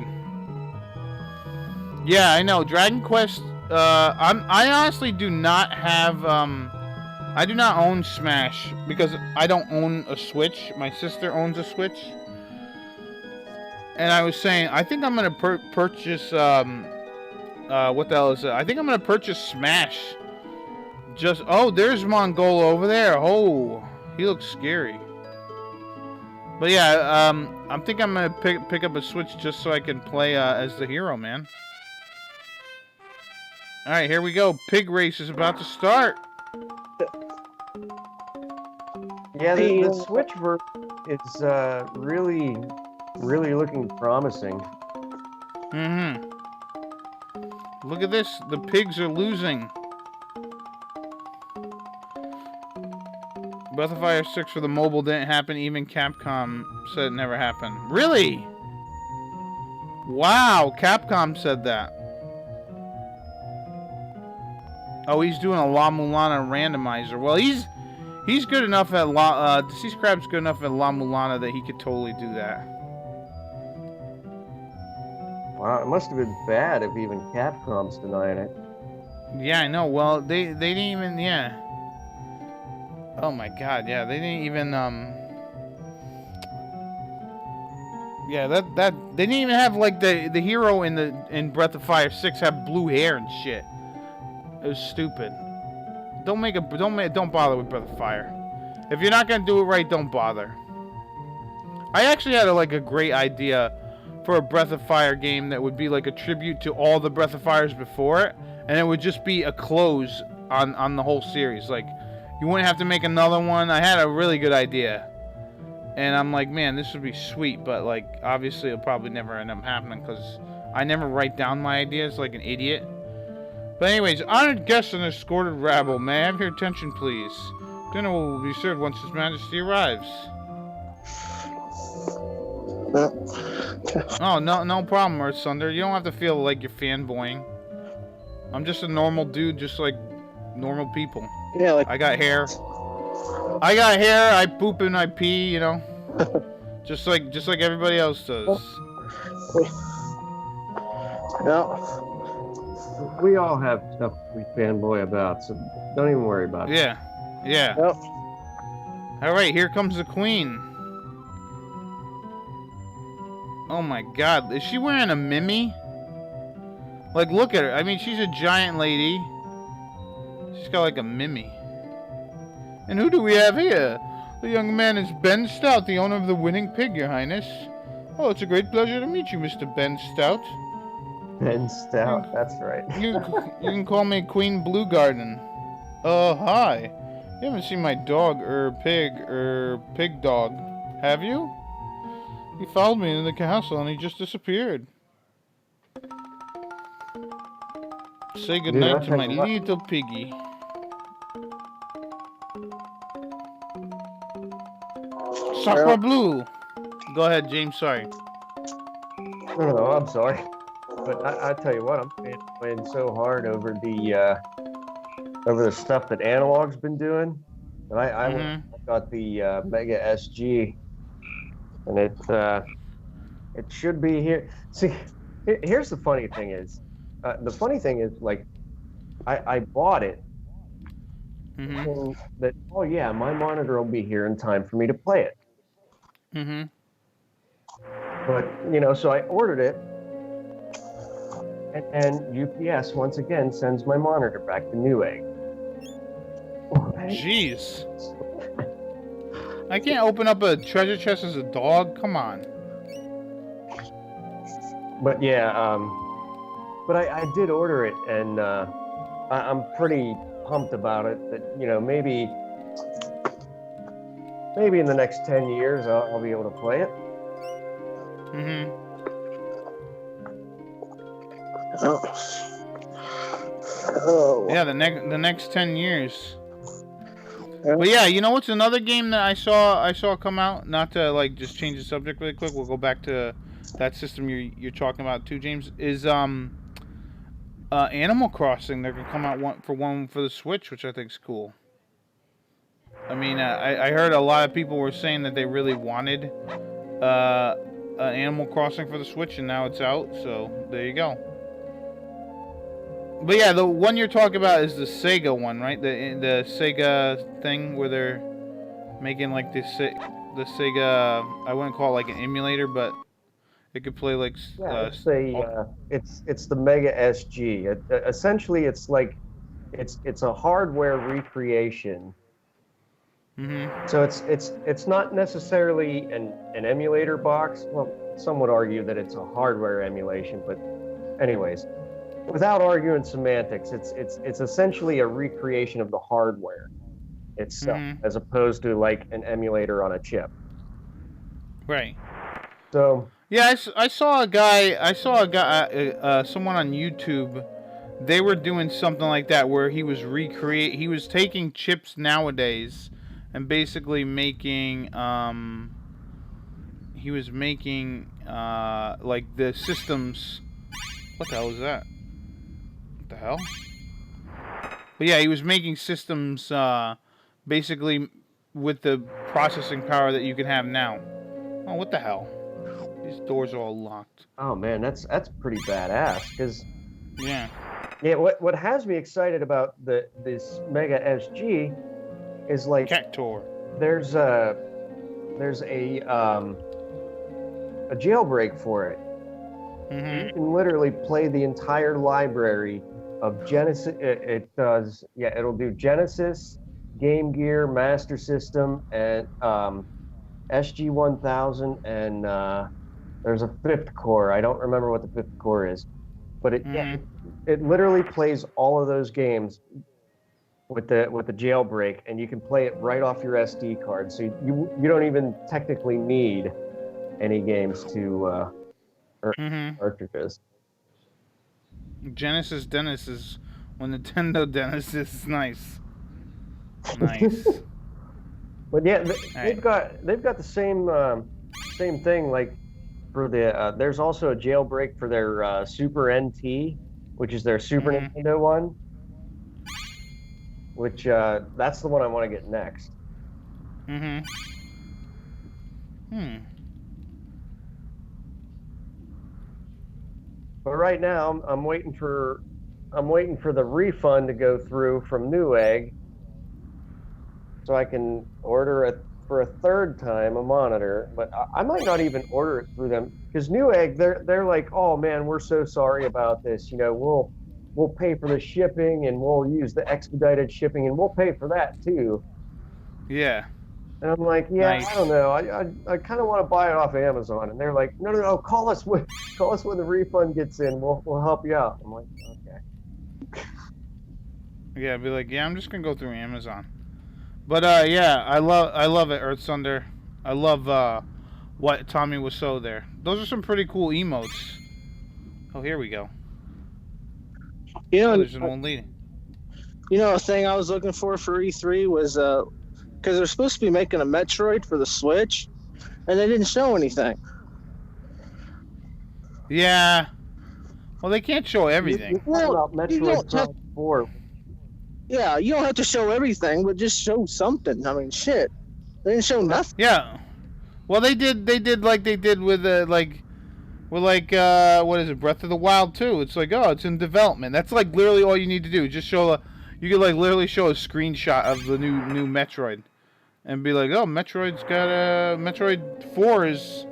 Yeah, I know. Dragon Quest. I honestly do not have. I do not own Smash because I don't own a Switch. My sister owns a Switch. And I was saying, I think I'm gonna purchase. What the hell is it? I think I'm gonna purchase Smash. Oh, there's Mongola over there. Oh, he looks scary. But yeah, I think I'm gonna pick up a Switch just so I can play as the hero, man. All right, here we go. Pig race is about to start. Yeah, the Switch version is really looking promising. Mm-hmm. Look at this. The pigs are losing. Breath of Fire 6 for the mobile didn't happen. Even Capcom said it never happened. Really? Wow, Capcom said that. Oh, he's doing a La Mulana randomizer. Well, he's good enough at Deceased Crab's good enough at La Mulana that he could totally do that. Wow, it must have been bad if even Capcom's denying it. Yeah, I know. Well, they didn't even, yeah. Oh my god, yeah, they didn't even yeah, that they didn't even have like the hero in Breath of Fire 6 have blue hair and shit. It was stupid. Don't bother with Breath of Fire. If you're not gonna do it right, don't bother. I actually had a great idea for a Breath of Fire game that would be like a tribute to all the Breath of Fires before it, and it would just be a close on the whole series. Like, you wouldn't have to make another one. I had a really good idea, and I'm like, man, this would be sweet, but like, obviously it'll probably never end up happening because I never write down my ideas like an idiot. But anyways, honored guests and escorted rabble, may I have your attention, please? Dinner will be served once His Majesty arrives. Oh, no problem, Earth Sunder. You don't have to feel like you're fanboying. I'm just a normal dude, just like normal people. Yeah, like I got hair. I poop and I pee, you know. just like everybody else does. No. We all have stuff we fanboy about, so don't even worry about it. Yeah. Yep. All right, here comes the queen. Oh my God, is she wearing a Mimi? Like, look at her. I mean, she's a giant lady. She's got like a Mimi. And who do we have here? The young man is Ben Stout, the owner of the Winning Pig, Your Highness. Oh, it's a great pleasure to meet you, Mr. Ben Stout. Ben Stout, that's right. You can call me Queen Bluegarden. Hi. You haven't seen my dog, pig dog, have you? He followed me into the castle and he just disappeared. Say goodnight to my little piggy. Sacre bleu. Go ahead, James, sorry. No, I'm sorry. But I tell you what, I'm playing so hard over the stuff that Analog's been doing. And I got the Mega SG, and it should be here. See, here's the funny thing is, like, I bought it, thinking that, oh yeah, my monitor will be here in time for me to play it. But so I ordered it. And UPS once again sends my monitor back to Newegg. Jeez. I can't open up a treasure chest as a dog. Come on. But yeah, but I did order it, and I'm pretty pumped about it. That maybe in the next 10 years I'll be able to play it. Oh. Yeah, the next 10 years. But yeah, you know what's another game that I saw come out? Not to like just change the subject really quick. We'll go back to that system you're talking about too, James. Is Animal Crossing? They're gonna come out one for the Switch, which I think is cool. I mean, I heard a lot of people were saying that they really wanted Animal Crossing for the Switch, and now it's out. So there you go. But yeah, the one you're talking about is the Sega one, right? The Sega thing where they're making like the Sega. I wouldn't call it like an emulator, but it could play like. It's the Mega SG. Essentially, it's like it's a hardware recreation. So it's not necessarily an emulator box. Well, some would argue that it's a hardware emulation, but anyways. Without arguing semantics, it's essentially a recreation of the hardware itself, as opposed to like an emulator on a chip. Right. So yeah, I saw a guy, someone on YouTube. They were doing something like that where he was taking chips nowadays and basically making like the systems. What the hell is that? The hell? But yeah, he was making systems basically with the processing power that you can have now. Oh, what the hell? These doors are all locked. Oh man, that's pretty badass. Cause yeah. What has me excited about this Mega SG is like Cactor. There's a jailbreak for it. You can literally play the entire library of Genesis. It'll do Genesis, Game Gear, Master System, and SG-1000, and there's a fifth core. I don't remember what the fifth core is, but it literally plays all of those games with the jailbreak, and you can play it right off your SD card. So you don't even technically need any games to or cartridges. Genesis Dennis is when Nintendo Dennis is nice. Nice. But yeah, Alright. they've got the same thing. Like for the there's also a jailbreak for their Super NT, which is their Super Mm-hmm. Nintendo one. Which that's the one I want to get next. Mm-hmm. Hmm. But right now I'm waiting for the refund to go through from Newegg so I can order it for a third time a monitor. But I might not even order it through them because Newegg they're like, oh man, we're so sorry about this. We'll pay for the shipping and we'll use the expedited shipping and we'll pay for that too. Yeah. And I'm like, yeah, I don't Nice. know. I kind of want to buy it off Amazon. And they're like, no, call us when the refund gets in. We'll help you out. I'm like, okay. Yeah, I'd be like, yeah, I'm just gonna go through Amazon. But yeah, I love it, Earth Thunder. I love what Tommy was so there. Those are some pretty cool emotes. Oh, here we go. You Oh, know, there's an old lady. a thing I was looking for E3 was because they're supposed to be making a Metroid for the Switch, and they didn't show anything. Yeah. Well, they can't show You're everything. talking about You Metroid don't have, Prime 4. yeah, you don't have to show everything, but just show something. I mean, shit, they didn't show nothing. Yeah. Well, they did like they did with what is it, Breath of the Wild 2. It's like, oh, it's in development. That's like literally all you need to do. Just show you could like literally show a screenshot of the new Metroid, and be like, oh, Metroid 4 is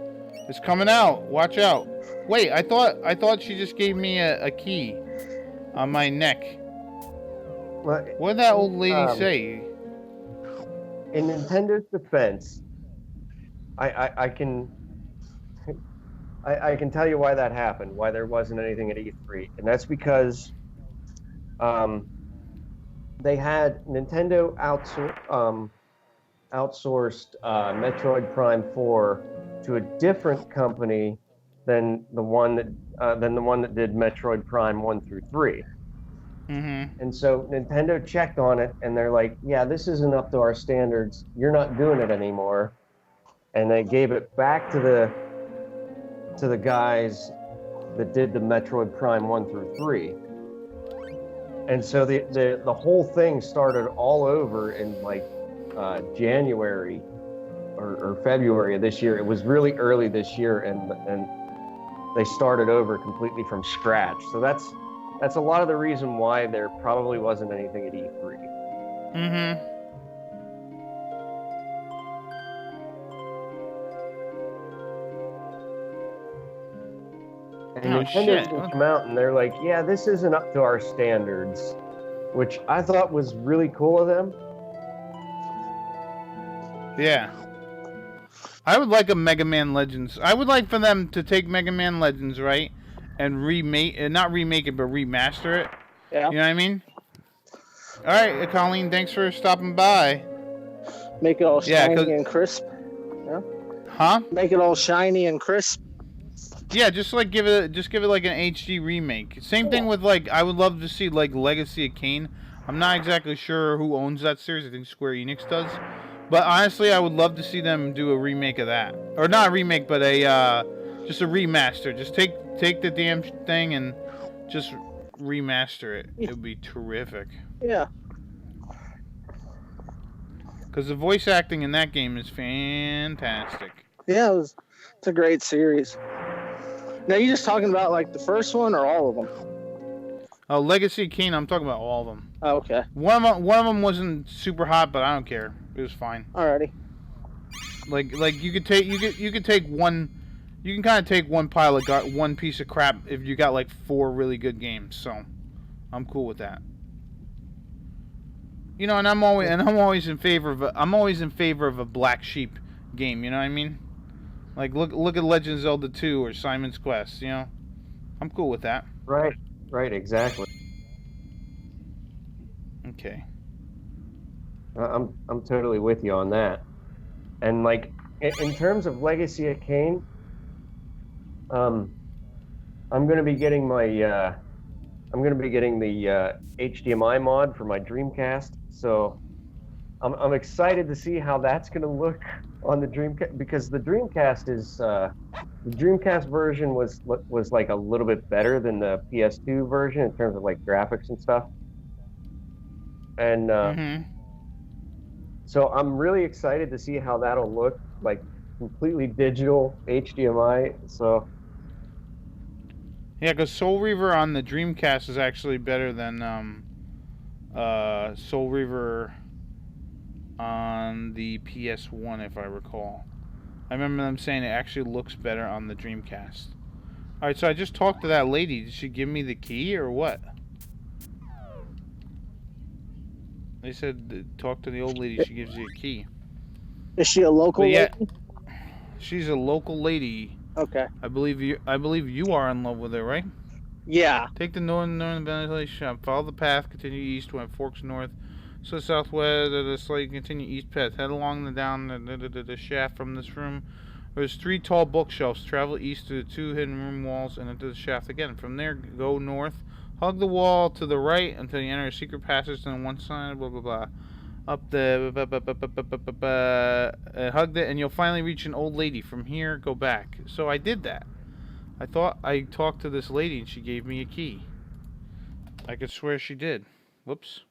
coming out. Watch out. Wait, I thought she just gave me a key on my neck. Well, What did that old lady say? in Nintendo's defense, I can I can tell you why that happened, why there wasn't anything at E3, and that's because they had Nintendo outsourced Metroid Prime 4 to a different company than the one that did Metroid Prime 1 through 3. Mm-hmm. And so Nintendo checked on it and they're like, yeah, this isn't up to our standards. You're not doing it anymore. And they gave it back to the guys that did the Metroid Prime 1 through 3. And so the whole thing started all over in like January or February of this year. It was really early this year, and they started over completely from scratch. So that's a lot of the reason why there probably wasn't anything at E3. Mm-hmm. And Oh, Nintendo's shit. gonna come out and they're like, yeah, this isn't up to our standards, which I thought was really cool of them. Yeah. I would like a Mega Man Legends. I would like for them to take Mega Man Legends, right? And not remake it, but remaster it. Yeah. You know what I mean? Alright, Colleen, thanks for stopping by. Make it all Yeah, shiny and crisp. Huh? Make it all shiny and crisp. Yeah, just give it like an HD remake. Same thing with like, I would love to see like Legacy of Kain. I'm not exactly sure who owns that series. I think Square Enix does. But honestly, I would love to see them do a remake of that, or not a remake, but just a remaster. Just take the damn thing and just remaster it. It would be terrific. Yeah. Because the voice acting in that game is fantastic. Yeah, it's a great series. Now, you just talking about like the first one or all of them? Oh, Legacy of Kain, I'm talking about all of them. Oh, okay. One of them wasn't super hot, but I don't care. It was fine. Alrighty. Like you could take one. You can kind of take one pile of one piece of crap if you got like 4 really good games. So, I'm cool with that. You know, and I'm always in favor of a black sheep game. You know what I mean? Like look at Legend of Zelda 2 or Simon's Quest. You know, I'm cool with that. Right, exactly. Okay. I'm totally with you on that. And like in terms of Legacy of Kain, I'm going to be getting my I'm going to be getting the HDMI mod for my Dreamcast. So I'm excited to see how that's going to look on the Dreamcast, because the Dreamcast version was like a little bit better than the PS2 version in terms of like graphics and stuff. And Mm-hmm. so I'm really excited to see how that'll look, like completely digital HDMI. So Yeah, because Soul Reaver on the Dreamcast is actually better than Soul Reaver on the PS1, if I recall. I remember them saying it actually looks better on the Dreamcast. Alright, so I just talked to that lady. Did she give me the key or what? They said talk to the old lady. She gives you a key. Is she a But local yeah, lady? she's a local lady. Okay. I believe you are in love with her, right? Yeah. Take the northern ventilation shop. Follow the path. Continue east when it forks north. So southwest of the slate. Continue east path. Head along the shaft from this room. There's 3 tall bookshelves. Travel east to the 2 hidden room walls and into the shaft again. From there, go north. Hug the wall to the right until you enter a secret passage on one side. Blah blah blah. Up the hugged it, and you'll finally reach an old lady. From here, go back. So I did that. I thought I talked to this lady and she gave me a key. I could swear she did. Whoops.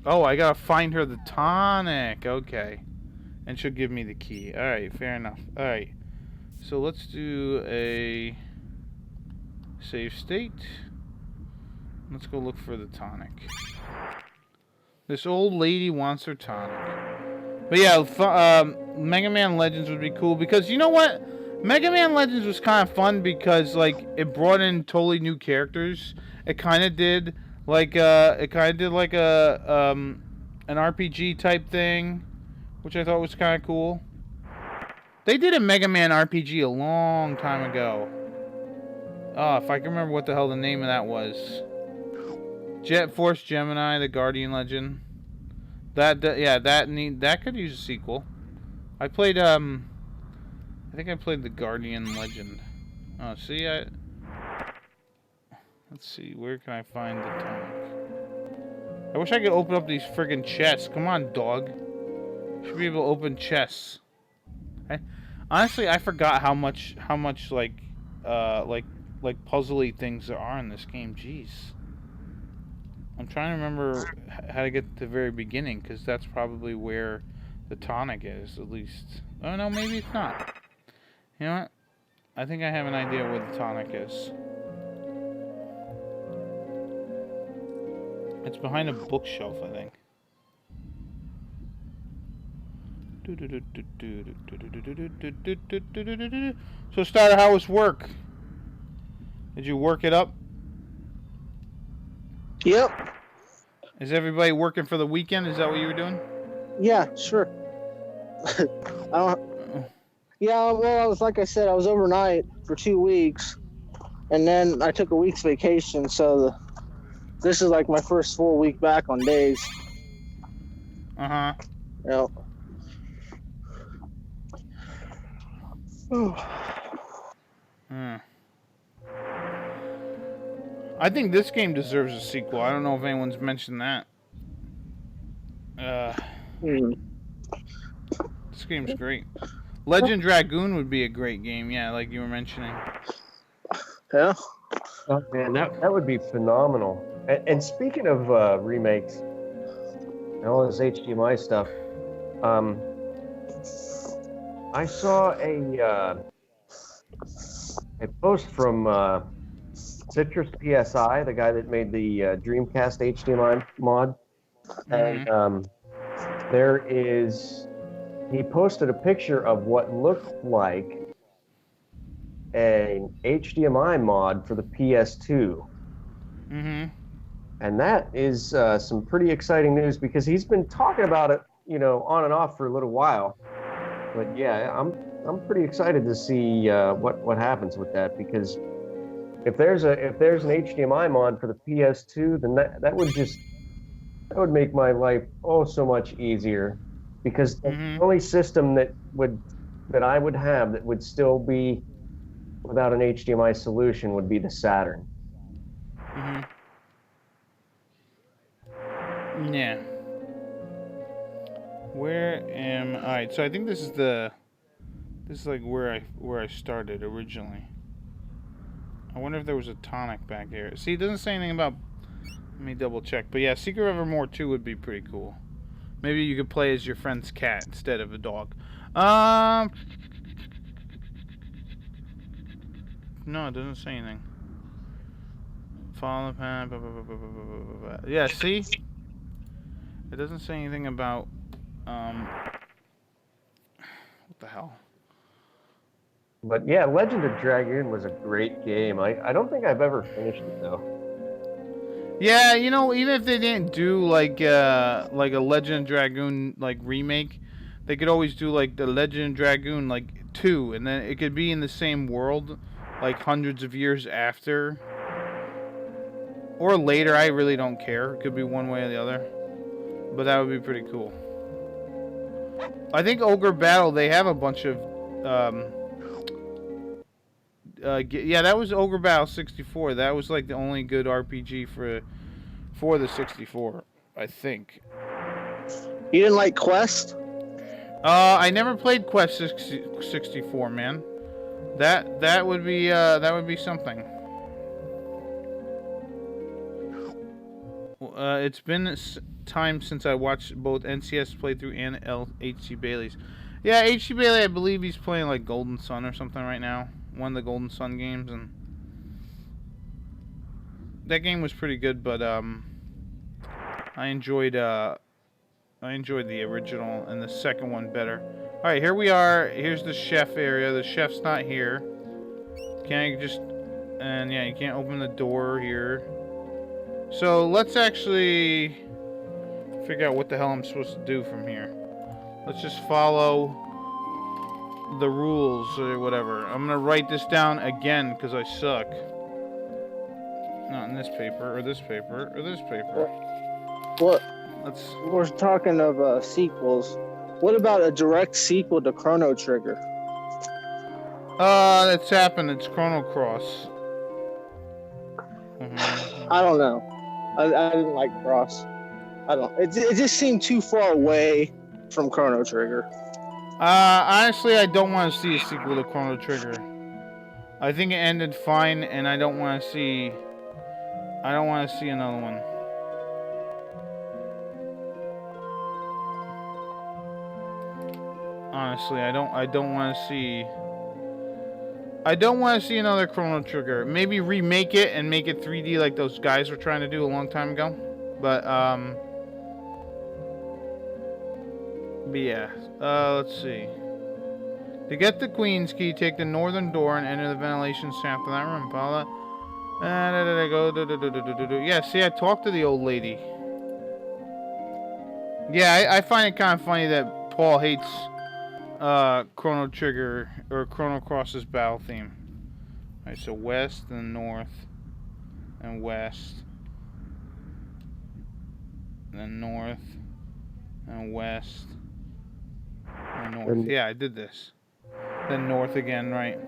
Oh, I gotta find her the tonic. Okay. And she'll give me the key. Alright, fair enough. Alright. So let's do a save state. Let's go look for the tonic. This old lady wants her tonic. But yeah, Mega Man Legends would be cool because you know what? Mega Man Legends was kind of fun because like it brought in totally new characters. It kind of did like a an RPG type thing, which I thought was kind of cool. They did a Mega Man RPG a long time ago. Oh, if I can remember what the hell the name of that was. Jet Force Gemini, the Guardian Legend. That could use a sequel. I played I think I played the Guardian Legend. Oh, see, let's see, where can I find the tonic? I wish I could open up these friggin' chests. Come on, dog. Should be able to open chests. Honestly, I forgot how much like puzzly things there are in this game. Jeez. I'm trying to remember how to get to the very beginning, because that's probably where the tonic is, at least. Oh, no, maybe it's not. You know what? I think I have an idea where the tonic is. It's behind a bookshelf, I think. So, Starter, how was work? Did you work it up? Yep. Is everybody working for the weekend? Is that what you were doing? Yeah, sure. I don't. Yeah, well, I was like I said, I was overnight for 2 weeks, and then I took a week's vacation. So this is like my first full week back on days. Uh-huh. Yep. I think this game deserves a sequel. I don't know if anyone's mentioned that. This game's great. Legend Dragoon would be a great game, yeah, like you were mentioning. Yeah. Oh man, that would be phenomenal. And speaking of remakes and all this HDMI stuff, I saw a post from Citrus PSI, the guy that made the Dreamcast HDMI mod, and he posted a picture of what looked like an HDMI mod for the PS2. And that is some pretty exciting news, because he's been talking about it, on and off for a little while. But yeah, I'm pretty excited to see what happens with that, because if there's an HDMI mod for the PS2, then that would make my life so much easier, because the only system that I would have that would still be without an HDMI solution would be the Saturn. Yeah. Where am I? Alright, so I think this is like where I started originally. I wonder if there was a tonic back here. See, it doesn't say anything about. Let me double check. But yeah, Secret of Evermore 2 would be pretty cool. Maybe you could play as your friend's cat instead of a dog. No, it doesn't say anything. Follow the path. Yeah, see? It doesn't say anything about what the hell? But yeah, Legend of Dragoon was a great game. I don't think I've ever finished it though. Yeah, you know, even if they didn't do like a Legend of Dragoon like remake, they could always do like the Legend of Dragoon like 2, and then it could be in the same world like hundreds of years after or later. I really don't care. It could be one way or the other, but that would be pretty cool. I think Ogre Battle, they have a bunch of yeah, that was Ogre Battle 64. That was like the only good RPG for the 64, I think. You didn't like Quest? I never played Quest 64, man. That would be something. It's been time since I watched both NCS playthrough and H.C. Bailey's. Yeah, H.C. Bailey, I believe he's playing like Golden Sun or something right now. One of the Golden Sun games, and that game was pretty good, but I enjoyed the original and the second one better. All right, here we are. Here's the chef area. The chef's not here. Can't just, and yeah, you can't open the door here. So let's actually figure out what the hell I'm supposed to do from here. Let's just follow the rules or whatever. I'm gonna write this down again because I suck. Not in this paper or this paper or this paper. What? Let's. We're talking of sequels. What about a direct sequel to Chrono Trigger? That's happened. It's Chrono Cross. I don't know. I didn't like Cross. I don't. It just seemed too far away from Chrono Trigger. Honestly, I don't want to see a sequel to Chrono Trigger. I think it ended fine, and I don't want to see. I don't want to see another one. Honestly, I don't want to see. I don't want to see another Chrono Trigger. Maybe remake it and make it 3D like those guys were trying to do a long time ago. But yeah. Let's see. To get the Queen's Key, take the northern door and enter the ventilation shaft of that room. Follow that. Yeah, see, I talked to the old lady. Yeah, I find it kind of funny that Paul hates Chrono Trigger or Chrono Cross's battle theme. Alright, so west and north and west. And then north and west and north. Yeah, I did this. Then north again, right?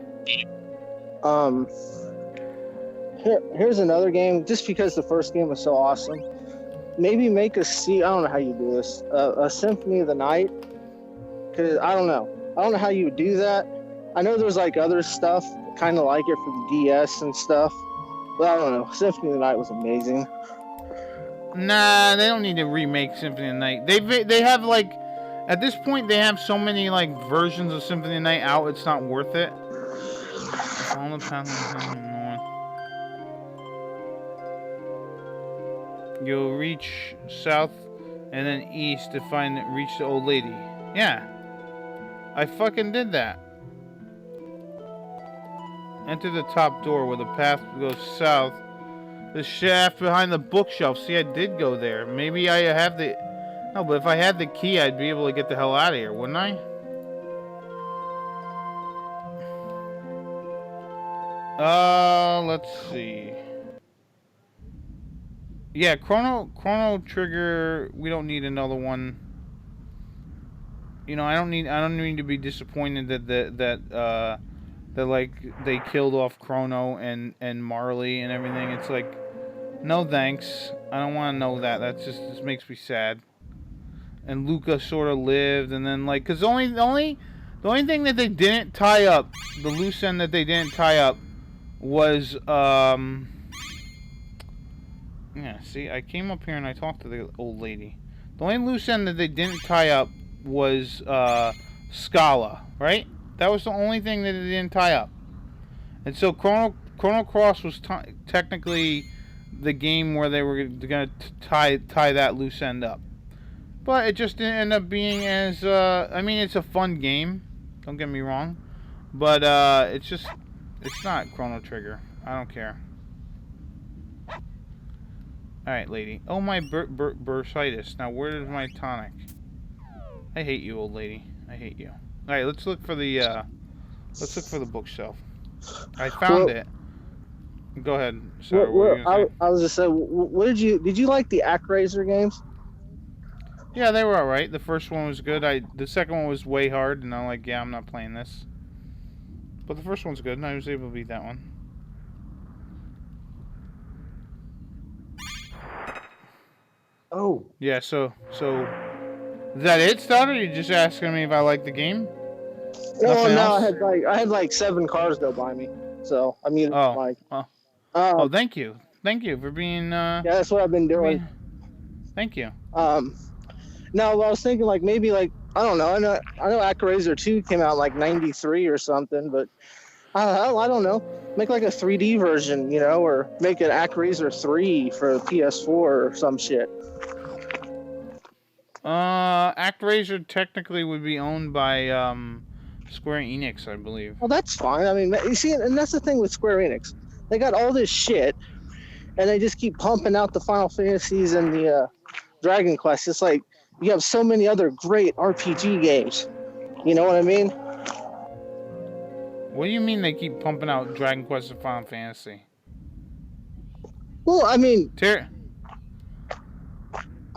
Here's another game. Just because the first game was so awesome, maybe make I don't know how you do this. A Symphony of the Night. Cause I don't know how you would do that. I know there's like other stuff kind of like it for the DS and stuff, but I don't know. Symphony of the Night was amazing. Nah, they don't need to remake Symphony of the Night. They have like, at this point they have so many like versions of Symphony of the Night out. It's not worth it. On the path. You'll reach south and then east to reach the old lady. Yeah. I fucking did that. Enter the top door where the path goes south. The shaft behind the bookshelf. See, I did go there. Maybe I have the... No, but if I had the key, I'd be able to get the hell out of here, wouldn't I? Let's see. Yeah, Chrono Trigger, we don't need another one. You know, I don't need to be disappointed that like they killed off Chrono and Marley and everything. It's like, No thanks. I don't want to know that. That just makes me sad. And Luca sort of lived, and then like, cause the only thing that they didn't tie up, the loose end that they didn't tie up, was yeah. See, I came up here and I talked to the old lady. The only loose end that they didn't tie up was Scala, right? That was the only thing that they didn't tie up. And so Chrono Cross was technically the game where they were gonna tie that loose end up. But it just didn't end up being as, I mean, it's a fun game. Don't get me wrong. But, it's not Chrono Trigger. I don't care. Alright, lady. Oh, my bursitis. Now, where is my tonic? I hate you, old lady. I hate you. Alright, let's look for the bookshelf. I found it. Go ahead. Sorry, what were you gonna say? I was just saying, what did you like the ActRaiser games? Yeah, they were alright. The first one was good. The second one was way hard, and I'm like, yeah, I'm not playing this. But the first one's good, and I was able to beat that one. Oh. Yeah, so is that it, Stutter? You're just asking me if I like the game? Well, no, I had like 7 cars go by me. So I mean, like. Oh, thank you for being. Yeah, that's what I've been doing. Thank you. No, I was thinking like maybe like I don't know. I know ActRaiser 2 came out like '93 or something, but I don't know. Make like a 3D version, you know, or make an ActRaiser 3 for PS4 or some shit. ActRaiser technically would be owned by Square Enix, I believe. Well, that's fine. I mean, you see, and that's the thing with Square Enix. They got all this shit, and they just keep pumping out the Final Fantasies and the Dragon Quest. It's like you have so many other great RPG games. You know what I mean? What do you mean they keep pumping out Dragon Quest and Final Fantasy? Well, I mean...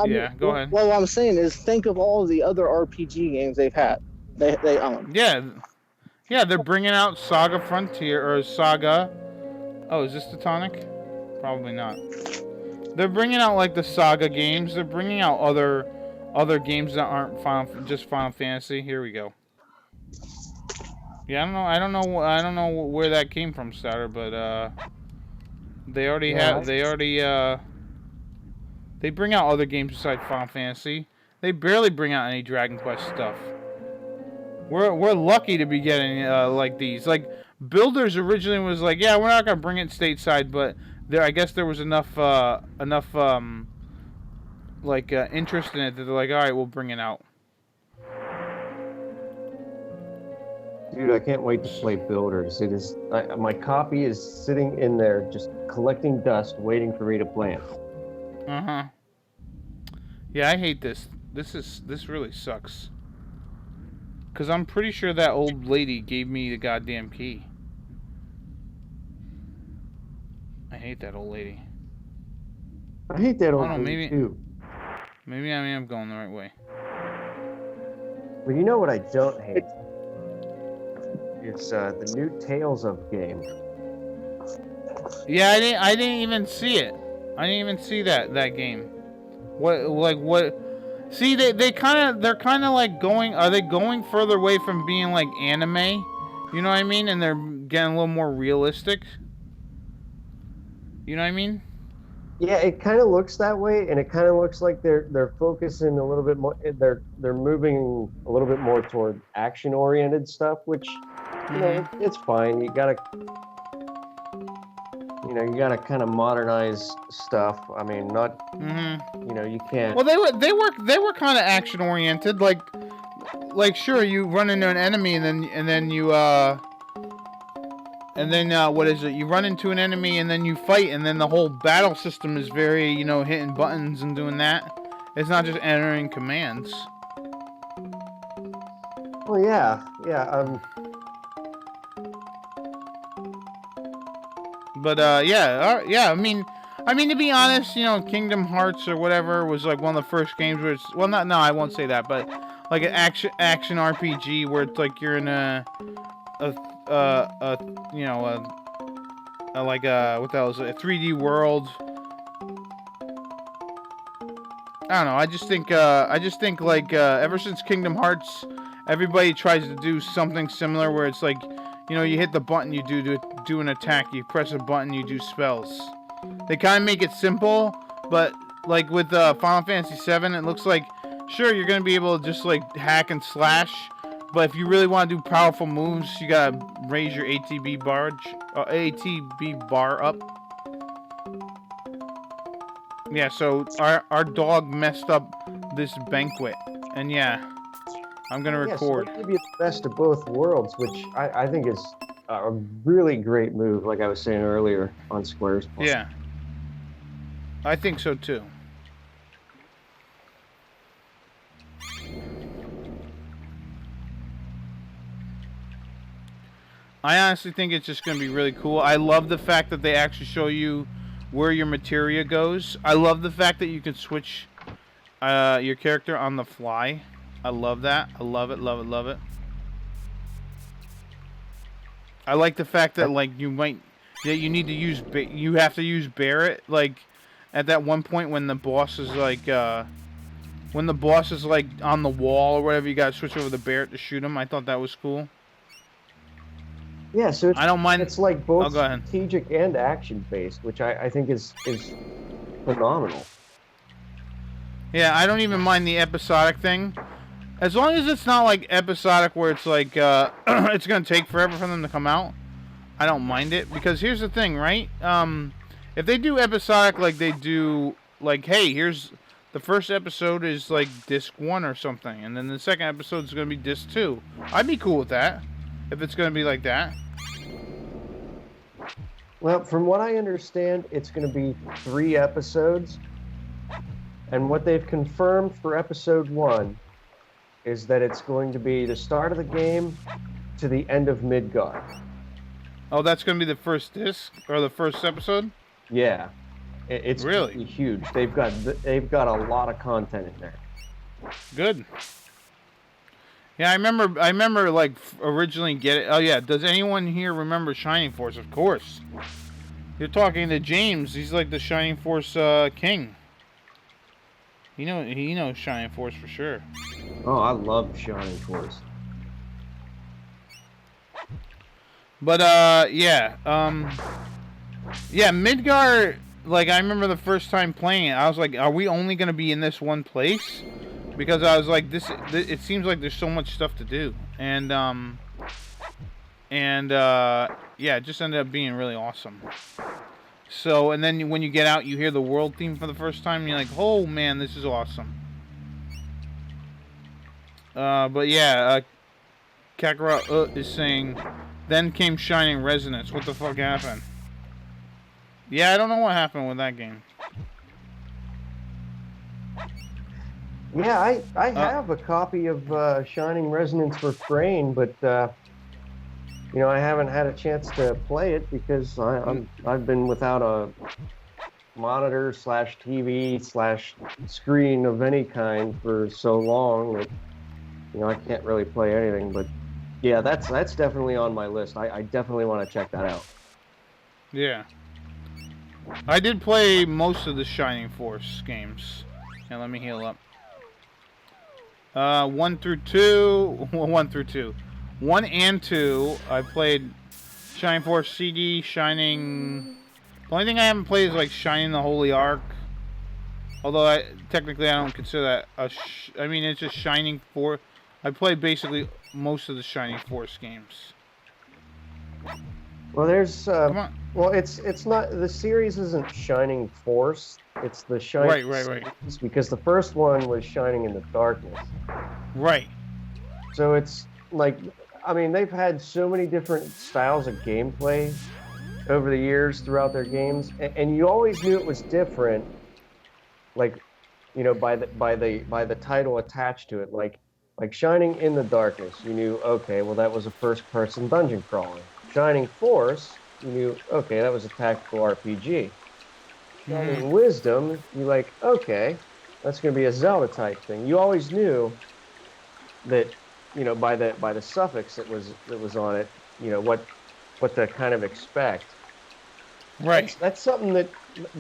Yeah, go ahead. Well, what I'm saying is think of all the other RPG games they've had. They own. Yeah, they're bringing out Saga Frontier, or Saga... Oh, is this the tonic? Probably not. They're bringing out, like, the Saga games. They're bringing out other games that aren't just Final Fantasy. Here we go. Yeah, I don't know where that came from, Starter, but they already they bring out other games besides Final Fantasy. They barely bring out any Dragon Quest stuff. We're lucky to be getting like these. Like Builders originally was like, yeah, we're not gonna bring it stateside, but I guess there was enough interest in it that they're like, all right, we'll bring it out. Dude, I can't wait to play Builders. It is my copy is sitting in there just collecting dust, waiting for me to play it. Yeah, I hate this. This really sucks. Cause I'm pretty sure that old lady gave me the goddamn key. I hate that old lady. I hate that old lady too. Maybe I am going the right way. Well, you know what I don't hate? It's the new Tales of game. Yeah, I didn't even see it. I didn't even see that game. What? See, they're kind of like going. Are they going further away from being like anime? You know what I mean? And they're getting a little more realistic. You know what I mean? Yeah, it kind of looks that way, and it kind of looks like they're focusing a little bit more. They're moving a little bit more toward action-oriented stuff, which you know it's fine. You gotta kind of modernize stuff. I mean, not you know, you can't. Well, they were kind of action-oriented. Like sure, you run into an enemy and then you what is it? You run into an enemy and then you fight, and then the whole battle system is very, you know, hitting buttons and doing that. It's not just entering commands. Well, yeah. But yeah. I mean, to be honest, you know, Kingdom Hearts or whatever was like one of the first games where it's I won't say that, but like an action RPG where it's like you're in what the hell is it? A 3D world, I don't know. I just think like ever since Kingdom Hearts, everybody tries to do something similar where it's like, you know, you hit the button, you do an attack, you press a button, you do spells. They kind of make it simple, but like with Final Fantasy VII, it looks like sure you're gonna be able to just like hack and slash, but if you really want to do powerful moves, you gotta raise your ATB bar up. Yeah, so our dog messed up this banquet, and yeah, I'm gonna Yeah, so record. they give you the best of both worlds, which I think is a really great move, like I was saying earlier on Square's part. Yeah, I think so too. I honestly think it's just gonna be really cool. I love the fact that they actually show you where your materia goes. I love the fact that you can switch your character on the fly. I love that. I love it, love it, love it. I like the fact that like you need to use you have to use Barret like at that one point when the boss is like on the wall or whatever, you gotta switch over the Barret to shoot him. I thought that was cool. Yeah, so I don't mind. it's like both go ahead. strategic and action based, which I think is phenomenal. Yeah, I don't even mind the episodic thing. As long as it's not like episodic where it's like it's gonna take forever for them to come out, I don't mind it. Because here's the thing, right? If they do episodic like they do, like, hey, here's the first episode is like disc 1 or something, and then the second episode is gonna be disc 2. I'd be cool with that if it's gonna be like that. Well, from what I understand, it's going to be 3 episodes. And what they've confirmed for episode 1 is that it's going to be the start of the game to the end of Midgard. Oh, that's gonna be the first disc or the first episode? Yeah. It's really huge. They've got a lot of content in there. Good. Yeah, I remember like originally get it. Oh yeah, does anyone here remember Shining Force? Of course. You're talking to James. He's like the Shining Force king. He knows Shining Force for sure. Oh, I love Shining Force. But yeah, Midgar. Like I remember the first time playing it, I was like, "Are we only gonna be in this one place?" Because I was like, "This it seems like there's so much stuff to do," and yeah, it just ended up being really awesome. So, and then when you get out, you hear the world theme for the first time, and you're like, "Oh man, this is awesome." But yeah, Kakarot is saying, "Then came Shining Resonance." What the fuck happened? Yeah, I don't know what happened with that game. Yeah, I have a copy of Shining Resonance for Crane, but you know, I haven't had a chance to play it because I've been without a monitor / TV / screen of any kind for so long that you know I can't really play anything. But yeah, that's definitely on my list. I definitely want to check that out. Yeah. I did play most of the Shining Force games. Yeah, let me heal up. 1 through 2. 1 through 2. 1 and 2, I played Shining Force CD, Shining... The only thing I haven't played is like Shining the Holy Ark. Although technically I don't consider that I mean, it's just Shining Force. I played basically most of the Shining Force games. Well, there's Come on. well, it's not, the series isn't Shining Force. It's the Shining Right. series, because the first one was Shining in the Darkness. Right. So it's like, I mean, they've had so many different styles of gameplay over the years throughout their games, and you always knew it was different. Like, you know, by the title attached to it, like Shining in the Darkness, you knew, okay, well that was a first-person dungeon crawler. Shining Force, you knew, okay, that was a tactical RPG. Shining Wisdom, you're like, okay, that's going to be a Zelda type thing. You always knew that, you know, by the suffix that was on it, you know, what to kind of expect. Right. That's something that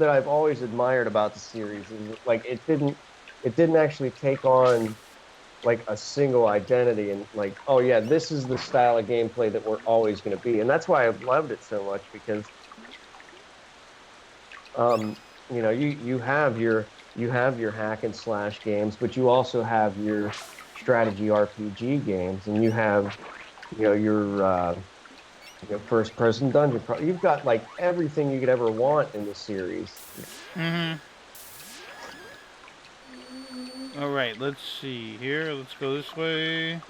I've always admired about the series. Is like, it didn't it didn't actually take on like a single identity and like, oh yeah, this is the style of gameplay that we're always going to be. And that's why I loved it so much because you have your hack and slash games, but you also have your strategy RPG games, and you have your first person dungeon. You've got like everything you could ever want in the series. Mm-hmm. All right, let's see here. Let's go this way.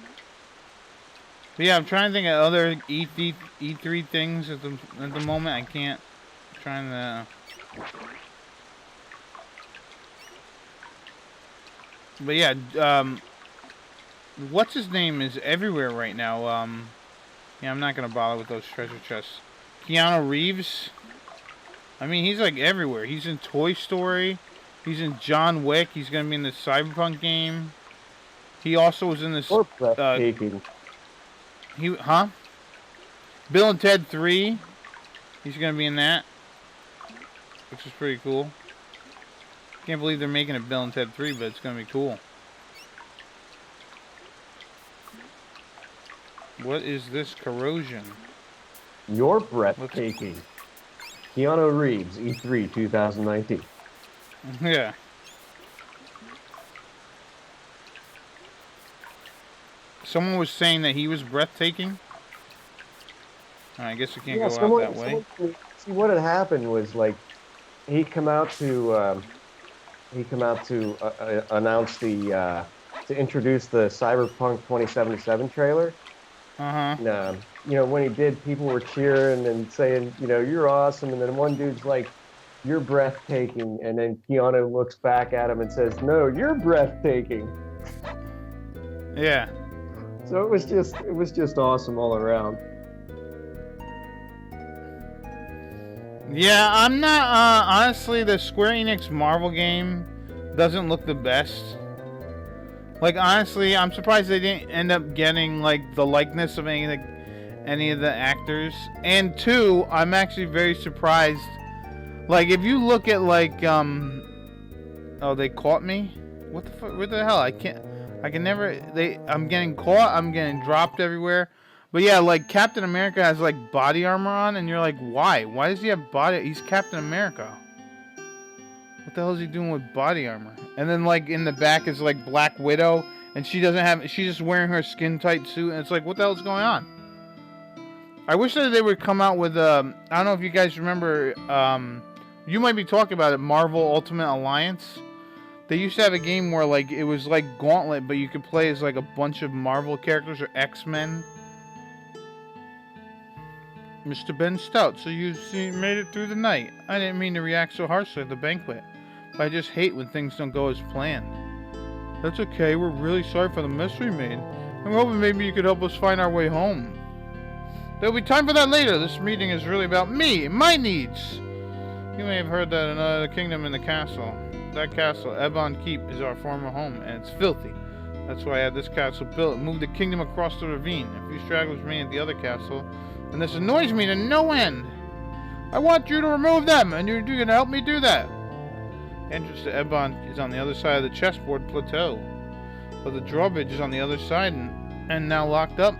But yeah, I'm trying to think of other E3 things at the moment. I can't. I'm trying to. But yeah, what's his name is everywhere right now. Yeah, I'm not gonna bother with those treasure chests. Keanu Reeves. I mean, he's like everywhere. He's in Toy Story. He's in John Wick. He's gonna be in the Cyberpunk game. He also was in this. Or breathtaking. Huh? Bill and Ted 3. He's gonna be in that, which is pretty cool. Can't believe they're making a Bill and Ted 3, but it's gonna be cool. What is this corrosion? You're breathtaking. Keanu Reeves, E3 2019. Yeah. Someone was saying that he was breathtaking. I guess we can't go out that way. See, what had happened was like he come out to announce to introduce the Cyberpunk 2077 trailer. And, when he did, people were cheering and saying, you're awesome. And then one dude's like, you're breathtaking. And then Keanu looks back at him and says, no, you're breathtaking. Yeah. So it was just awesome all around. Yeah, I'm not, honestly, the Square Enix Marvel game doesn't look the best. Like, honestly, I'm surprised they didn't end up getting, like, the likeness of any of the actors. And two, I'm actually very surprised. Like, if you look at, like, oh, they caught me? What the fuck? What the hell? I can never, I'm getting caught, I'm getting dropped everywhere. But yeah, like, Captain America has, like, body armor on, and you're like, why? Why does he have body? He's Captain America. What the hell is he doing with body armor? And then, like, in the back is, like, Black Widow, and she's just wearing her skin-tight suit, and it's like, what the hell is going on? I wish that they would come out with, I don't know if you guys remember, you might be talking about it, Marvel Ultimate Alliance. They used to have a game where, like, it was like Gauntlet, but you could play as, like, a bunch of Marvel characters or X-Men. Mr. Ben Stout, so you made it through the night. I didn't mean to react so harshly at the banquet, but I just hate when things don't go as planned. That's okay, we're really sorry for the mess we made. I'm hoping maybe you could help us find our way home. There'll be time for that later. This meeting is really about me and my needs. You may have heard that another kingdom in the castle. That castle, Ebon Keep, is our former home, and it's filthy. That's why I had this castle built and moved the kingdom across the ravine. A few stragglers remain at the other castle, and this annoys me to no end. I want you to remove them, and you're going to help me do that. The entrance to Ebon is on the other side of the chessboard plateau, but the drawbridge is on the other side and now locked up.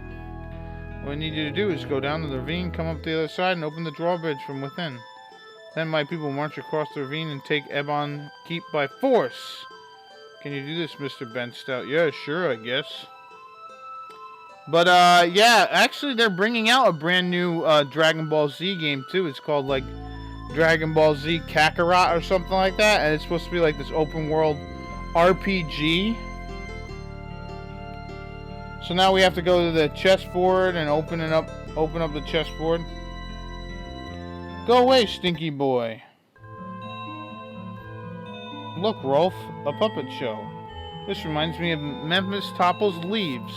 What I need you to do is go down the ravine, come up the other side, and open the drawbridge from within. Then my people march across the ravine and take Ebon Keep by force. Can you do this, Mr. Ben Stout? Yeah, sure, I guess. But, yeah, actually they're bringing out a brand new Dragon Ball Z game, too. It's called, like, Dragon Ball Z Kakarot or something like that. And it's supposed to be, like, this open world RPG. So now we have to go to the chessboard and open up the chessboard. Go away, stinky boy. Look, Rolf, a puppet show. This reminds me of Memphis Topple's Leaves.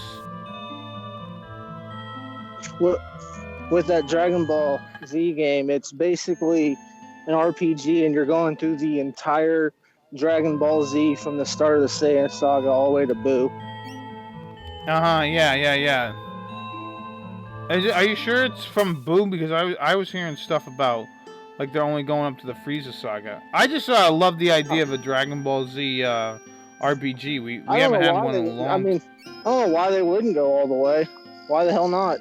With that Dragon Ball Z game, it's basically an RPG, and you're going through the entire Dragon Ball Z from the start of the Saiyan saga all the way to Boo. Yeah. Are you sure it's from Boo? Because I was hearing stuff about, like, they're only going up to the Frieza saga. I just love the idea of a Dragon Ball Z RPG. We I don't haven't know had why one in a they. long. I mean, I don't know why they wouldn't go all the way. Why the hell not?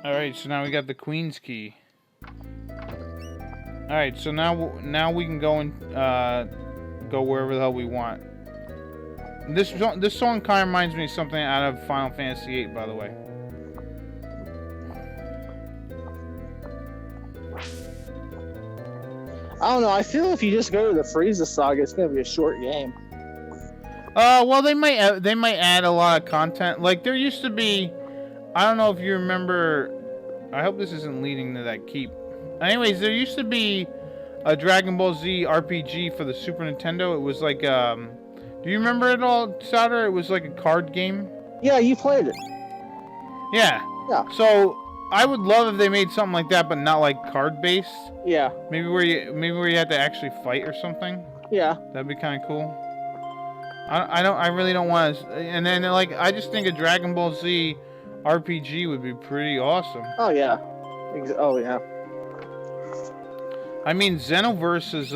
All right, so now we got the Queen's Key. All right, so now we can go and go wherever the hell we want. This song kind of reminds me of something out of Final Fantasy VIII, by the way. I don't know. I feel if you just go to the Frieza saga, it's gonna be a short game. Well, they might add a lot of content. Like there used to be, I don't know if you remember. I hope this isn't leading to that keep. Anyways, there used to be a Dragon Ball Z RPG for the Super Nintendo. It was like, do you remember it all, Souter? It was like a card game. Yeah, you played it. Yeah. Yeah. So I would love if they made something like that, but not like card based. Yeah. Maybe where you had to actually fight or something. Yeah. That'd be kind of cool. I really don't want to. And then like I just think a Dragon Ball Z RPG would be pretty awesome. Oh yeah. Oh yeah. I mean, Xenoverse is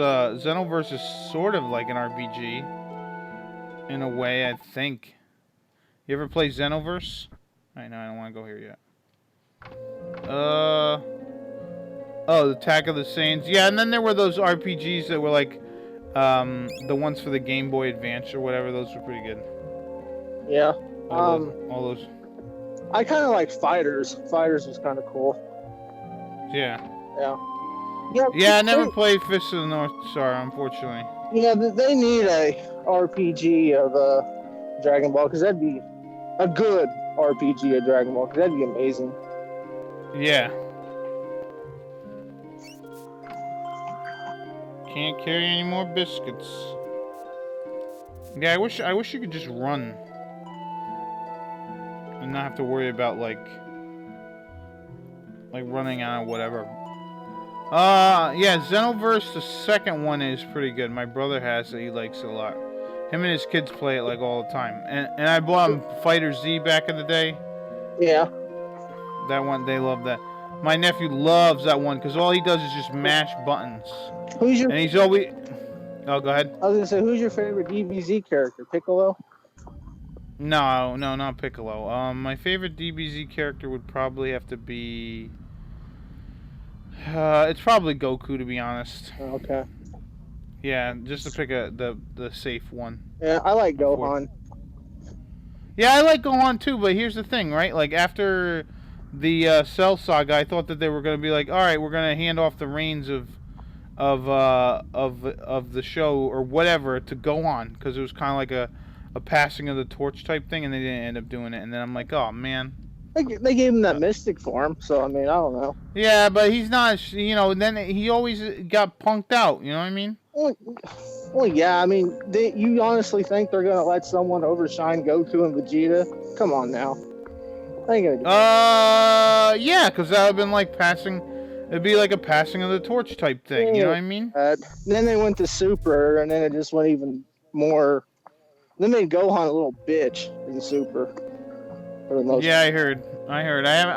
sort of like an RPG in a way. I think. You ever play Xenoverse? I know I don't want to go here yet. Oh, Attack of the Saiyans. Yeah, and then there were those RPGs that were like the ones for the Game Boy Advance or whatever. Those were pretty good. Yeah. All those. I kind of like Fighters. Fighters was kind of cool. Yeah. Yeah. Yeah, I never played Fist of the North Star, unfortunately. Yeah, they need a RPG of Dragon Ball, because that'd be a good RPG of Dragon Ball, because that'd be amazing. Yeah. Can't carry any more biscuits. Yeah, I wish you could just run and not have to worry about like running out or whatever. Yeah, Xenoverse, the second one is pretty good. My brother has it. He likes it a lot. Him and his kids play it like all the time. And I bought him Fighter Z back in the day. Yeah. That one, they love that. My nephew loves that one because all he does is just mash buttons. Who's your? And he's always. Oh, go ahead. I was gonna say, who's your favorite DBZ character? Piccolo? No, not Piccolo. My favorite DBZ character would probably have to be. It's probably Goku, to be honest. Okay. Yeah, just to pick the safe one. Yeah, I like Gohan. Yeah, I like Gohan too, but here's the thing, right? Like after the Cell Saga, I thought that they were gonna be like, all right, we're gonna hand off the reins of the show or whatever to Gohan, because it was kind of like a passing of the torch type thing, and they didn't end up doing it. And then I'm like, oh man. They gave him that mystic form, so I mean, I don't know. Yeah, but he's not, and then he always got punked out, you know what I mean? Well, yeah, I mean, you honestly think they're gonna let someone overshine Goku and Vegeta? Come on now. They ain't gonna do that. Yeah, because that would have been like it'd be like a passing of the torch type thing, you know what I mean? Then they went to Super, and then it just went even more. They made Gohan a little bitch in Super. Yeah, I heard. I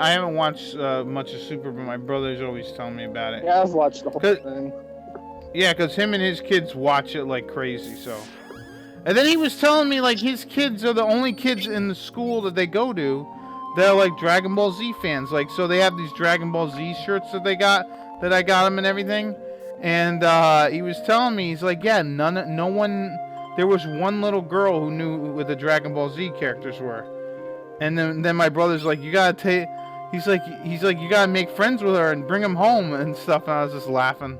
haven't watched much of Super, but my brother's always telling me about it. Yeah, I've watched the whole thing. Yeah, because him and his kids watch it like crazy, so. And then he was telling me, like, his kids are the only kids in the school that they go to that are, like, Dragon Ball Z fans. Like, so they have these Dragon Ball Z shirts that I got them and everything. And he was telling me, he's like, yeah, no one, there was one little girl who knew what the Dragon Ball Z characters were. And then my brother's like, you gotta take. He's like, you gotta make friends with her and bring them home and stuff. And I was just laughing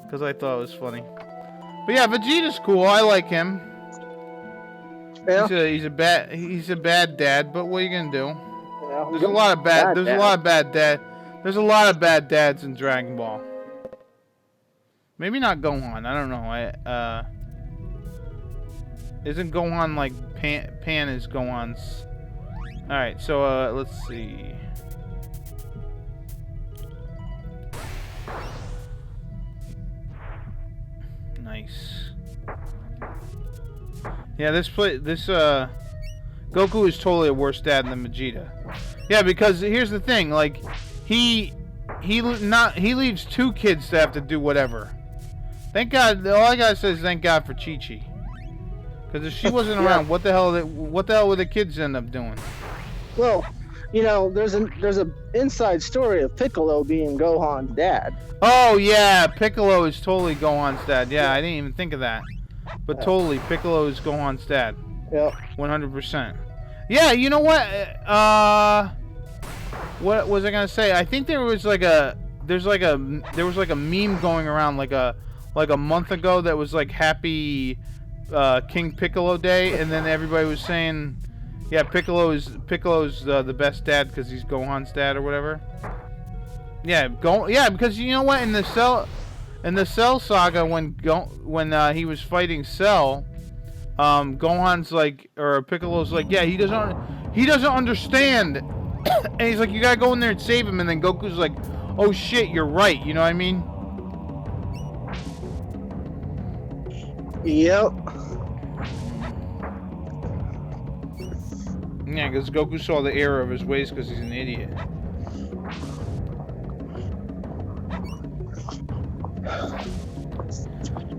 because I thought it was funny. But yeah, Vegeta's cool. I like him. Yeah. He's a bad dad. But what are you gonna do? Yeah, there's a lot of bad. There's a lot of bad dads in Dragon Ball. Maybe not Gohan. I don't know. Isn't Gohan like Pan is Gohan's? Alright, so let's see. Nice. Yeah, Goku is totally a worse dad than Vegeta. Yeah, because here's the thing, like he leaves two kids to have to do whatever. Thank God. All I gotta say is thank God for Chi-Chi. Because if she wasn't around, what the hell would the kids end up doing? Well, you know, there's a inside story of Piccolo being Gohan's dad. Oh yeah, Piccolo is totally Gohan's dad. Yeah, I didn't even think of that. But totally, Piccolo is Gohan's dad. Yeah. 100%. Yeah, you know what? What was I gonna say? I think there was like a meme going around like a month ago that was like Happy King Piccolo Day, and then everybody was saying, yeah, Piccolo's the best dad because he's Gohan's dad or whatever. Yeah, because you know what, in the Cell saga, when he was fighting Cell, Gohan's like, or Piccolo's like, yeah, he doesn't understand, and he's like, you gotta go in there and save him, and then Goku's like, oh shit, you're right, you know what I mean? Yep. Yeah, because Goku saw the error of his ways because he's an idiot.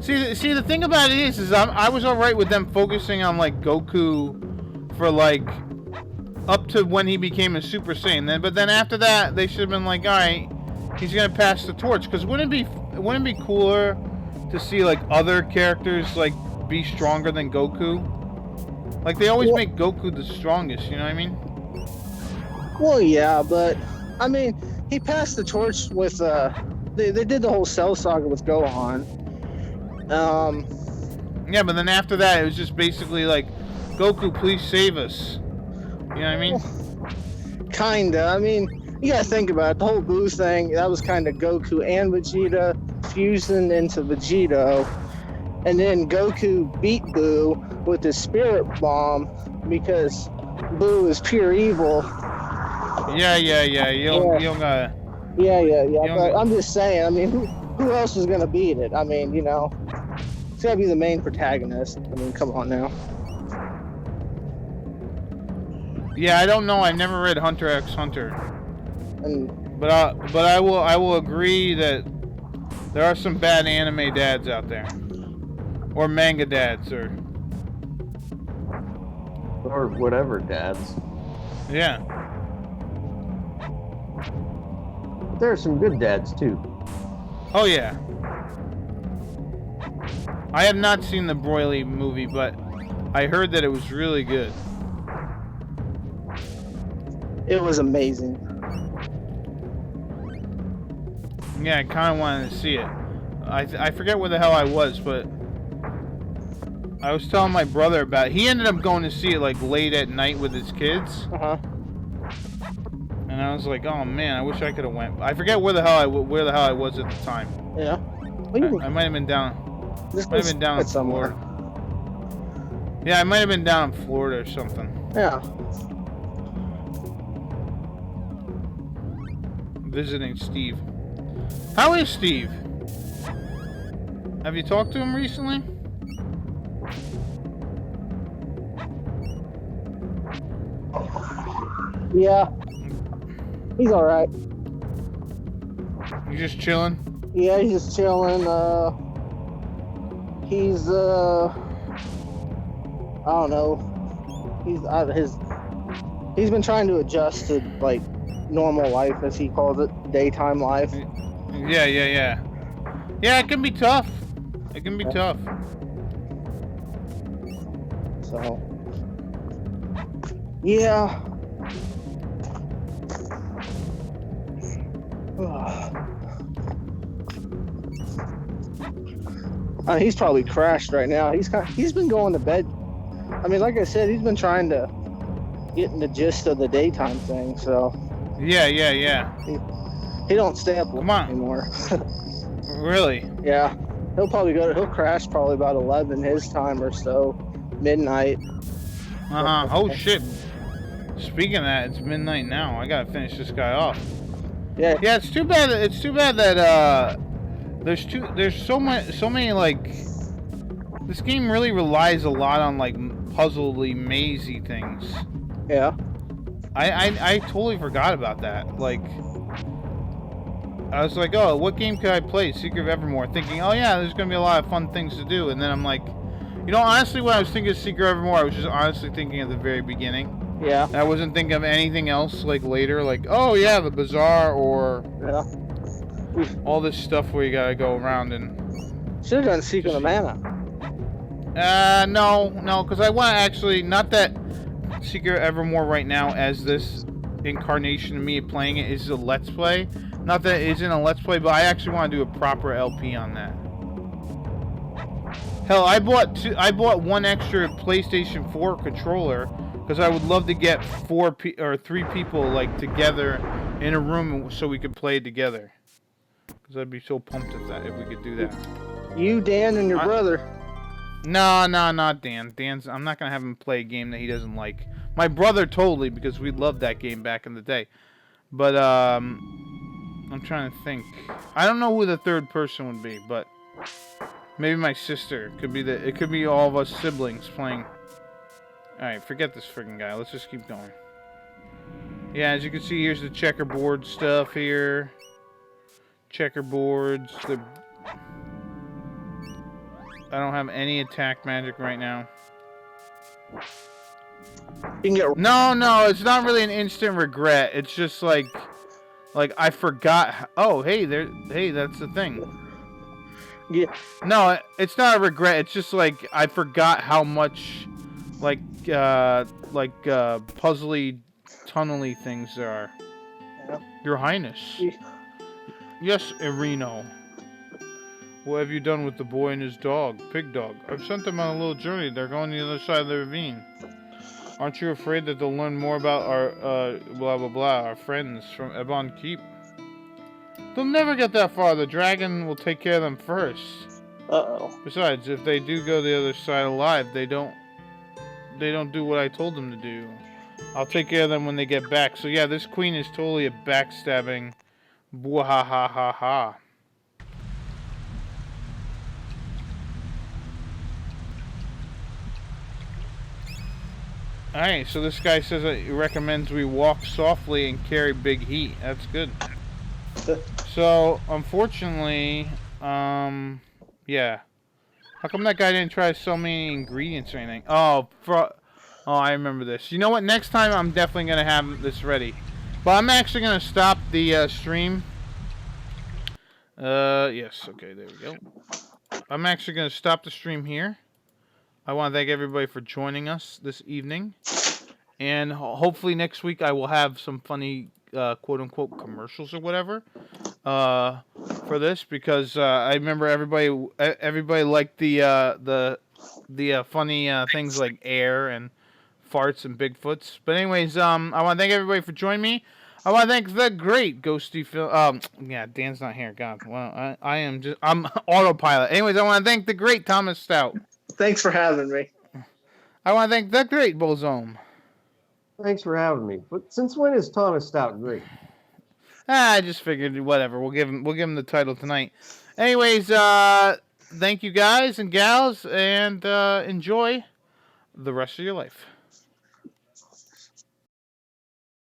See, the thing about it is I was alright with them focusing on like Goku for like up to when he became a Super Saiyan. But then after that, they should have been like, all right, he's gonna pass the torch. Because wouldn't it be cooler to see like other characters like be stronger than Goku? Like they always make Goku the strongest. You know what I mean? Well, yeah, but I mean, he passed the torch with They did the whole Cell saga with Gohan. Yeah, but then after that, it was just basically like, Goku, please save us. You know what I mean? Kinda. I mean, you gotta think about it. The whole Buu thing, that was kind of Goku and Vegeta fusing into Vegito. And then Goku beat Buu with his Spirit Bomb because Buu is pure evil. Yeah. You don't gotta... Yeah. But I'm just saying, I mean, who else is gonna beat it? I mean, you know, it's gotta be the main protagonist. I mean, come on now. Yeah, I don't know. I've never read Hunter x Hunter, And but I will agree that there are some bad anime dads out there, or manga dads, or whatever dads. Yeah. There are some good dads too. Oh yeah. I have not seen the Broly movie, but I heard that it was really good. it was amazing. Yeah, I kind of wanted to see it. I forget where the hell I was, but I was telling my brother about it. He ended up going to see it like late at night with his kids. Uh-huh. And I was like, oh man, I wish I could have went. I forget where the hell I was at the time. Yeah. I might have been down. Might have been down in somewhere. Florida. Yeah, I might have been down in Florida or something. Yeah. Visiting Steve. How is Steve? Have you talked to him recently? Yeah. He's alright. You just chilling? Yeah, he's just chilling. He's I don't know. He's been trying to adjust to like normal life, as he calls it, daytime life. Yeah. Yeah, it can be tough. It can be tough. So, yeah. He's probably crashed right now. He's been going to bed. I mean, like I said, he's been trying to get in the gist of the daytime thing. So. Yeah. He don't stay up Come on. anymore. Really? Yeah. He'll crash probably about 11 his time or so, midnight. Oh shit. Speaking of that, it's midnight now. I gotta finish this guy off. Yeah. Yeah, it's too bad that there's so many like, this game really relies a lot on like puzzly, mazy things. Yeah. I totally forgot about that. Like, I was like, oh, what game could I play? Secret of Evermore. Thinking, oh yeah, there's gonna be a lot of fun things to do. And then I'm like, you know, honestly, when I was thinking of Secret of Evermore, I was just honestly thinking at the very beginning. Yeah. And I wasn't thinking of anything else like later, like, oh yeah, the bazaar or all this stuff where you gotta go around and. Should have done Secret of Mana. No, because I want to actually, not that Secret of Evermore right now as this incarnation of me playing it is a Let's Play. Not that it isn't a Let's Play, but I actually want to do a proper LP on that. Hell, I bought one extra PlayStation 4 controller because I would love to get 3 people like together in a room so we could play together. Because I'd be so pumped if we could do that. You, Dan, and your brother. No, not Dan. I'm not gonna have him play a game that he doesn't like. My brother totally, because we loved that game back in the day. But I'm trying to think. I don't know who the third person would be, but maybe my sister. It could be all of us siblings playing. All right, forget this freaking guy. Let's just keep going. Yeah, as you can see, here's the checkerboard stuff here. Checkerboards. I don't have any attack magic right now. You can get... No, it's not really an instant regret. It's just like I forgot. Oh, hey, that's the thing. Yeah. No, it's not a regret. It's just like I forgot how much puzzly, tunnely things there are. Yeah. Your Highness. Yeah. Yes, Irino. What have you done with the boy and his dog, Pig Dog? I've sent them on a little journey. They're going to the other side of the ravine. Aren't you afraid that they'll learn more about our, blah blah blah, our friends from Ebon Keep? They'll never get that far. The dragon will take care of them first. Uh-oh. Besides, if they do go the other side alive, they don't do what I told them to do. I'll take care of them when they get back. So yeah, this queen is totally a backstabbing, bwahahaha. Alright, so this guy says that he recommends we walk softly and carry big heat. That's good. So, unfortunately, yeah. How come that guy didn't try to sell me any ingredients or anything? Oh, I remember this. You know what? Next time, I'm definitely going to have this ready. But I'm actually going to stop the stream. Yes. Okay, there we go. I'm actually going to stop the stream here. I want to thank everybody for joining us this evening. And hopefully next week I will have some funny, quote-unquote, commercials or whatever for this. Because I remember everybody liked the funny things like air and farts and Bigfoots. But anyways, I want to thank everybody for joining me. I want to thank the great Ghosty Phil. Yeah, Dan's not here. God, well, I'm autopilot. Anyways, I want to thank the great Thomas Stout. Thanks for having me. I want to thank the great Bozome. Thanks for having me. But since when is Thomas Stout great? I just figured whatever. We'll give him the title tonight. Anyways, thank you guys and gals, and enjoy the rest of your life.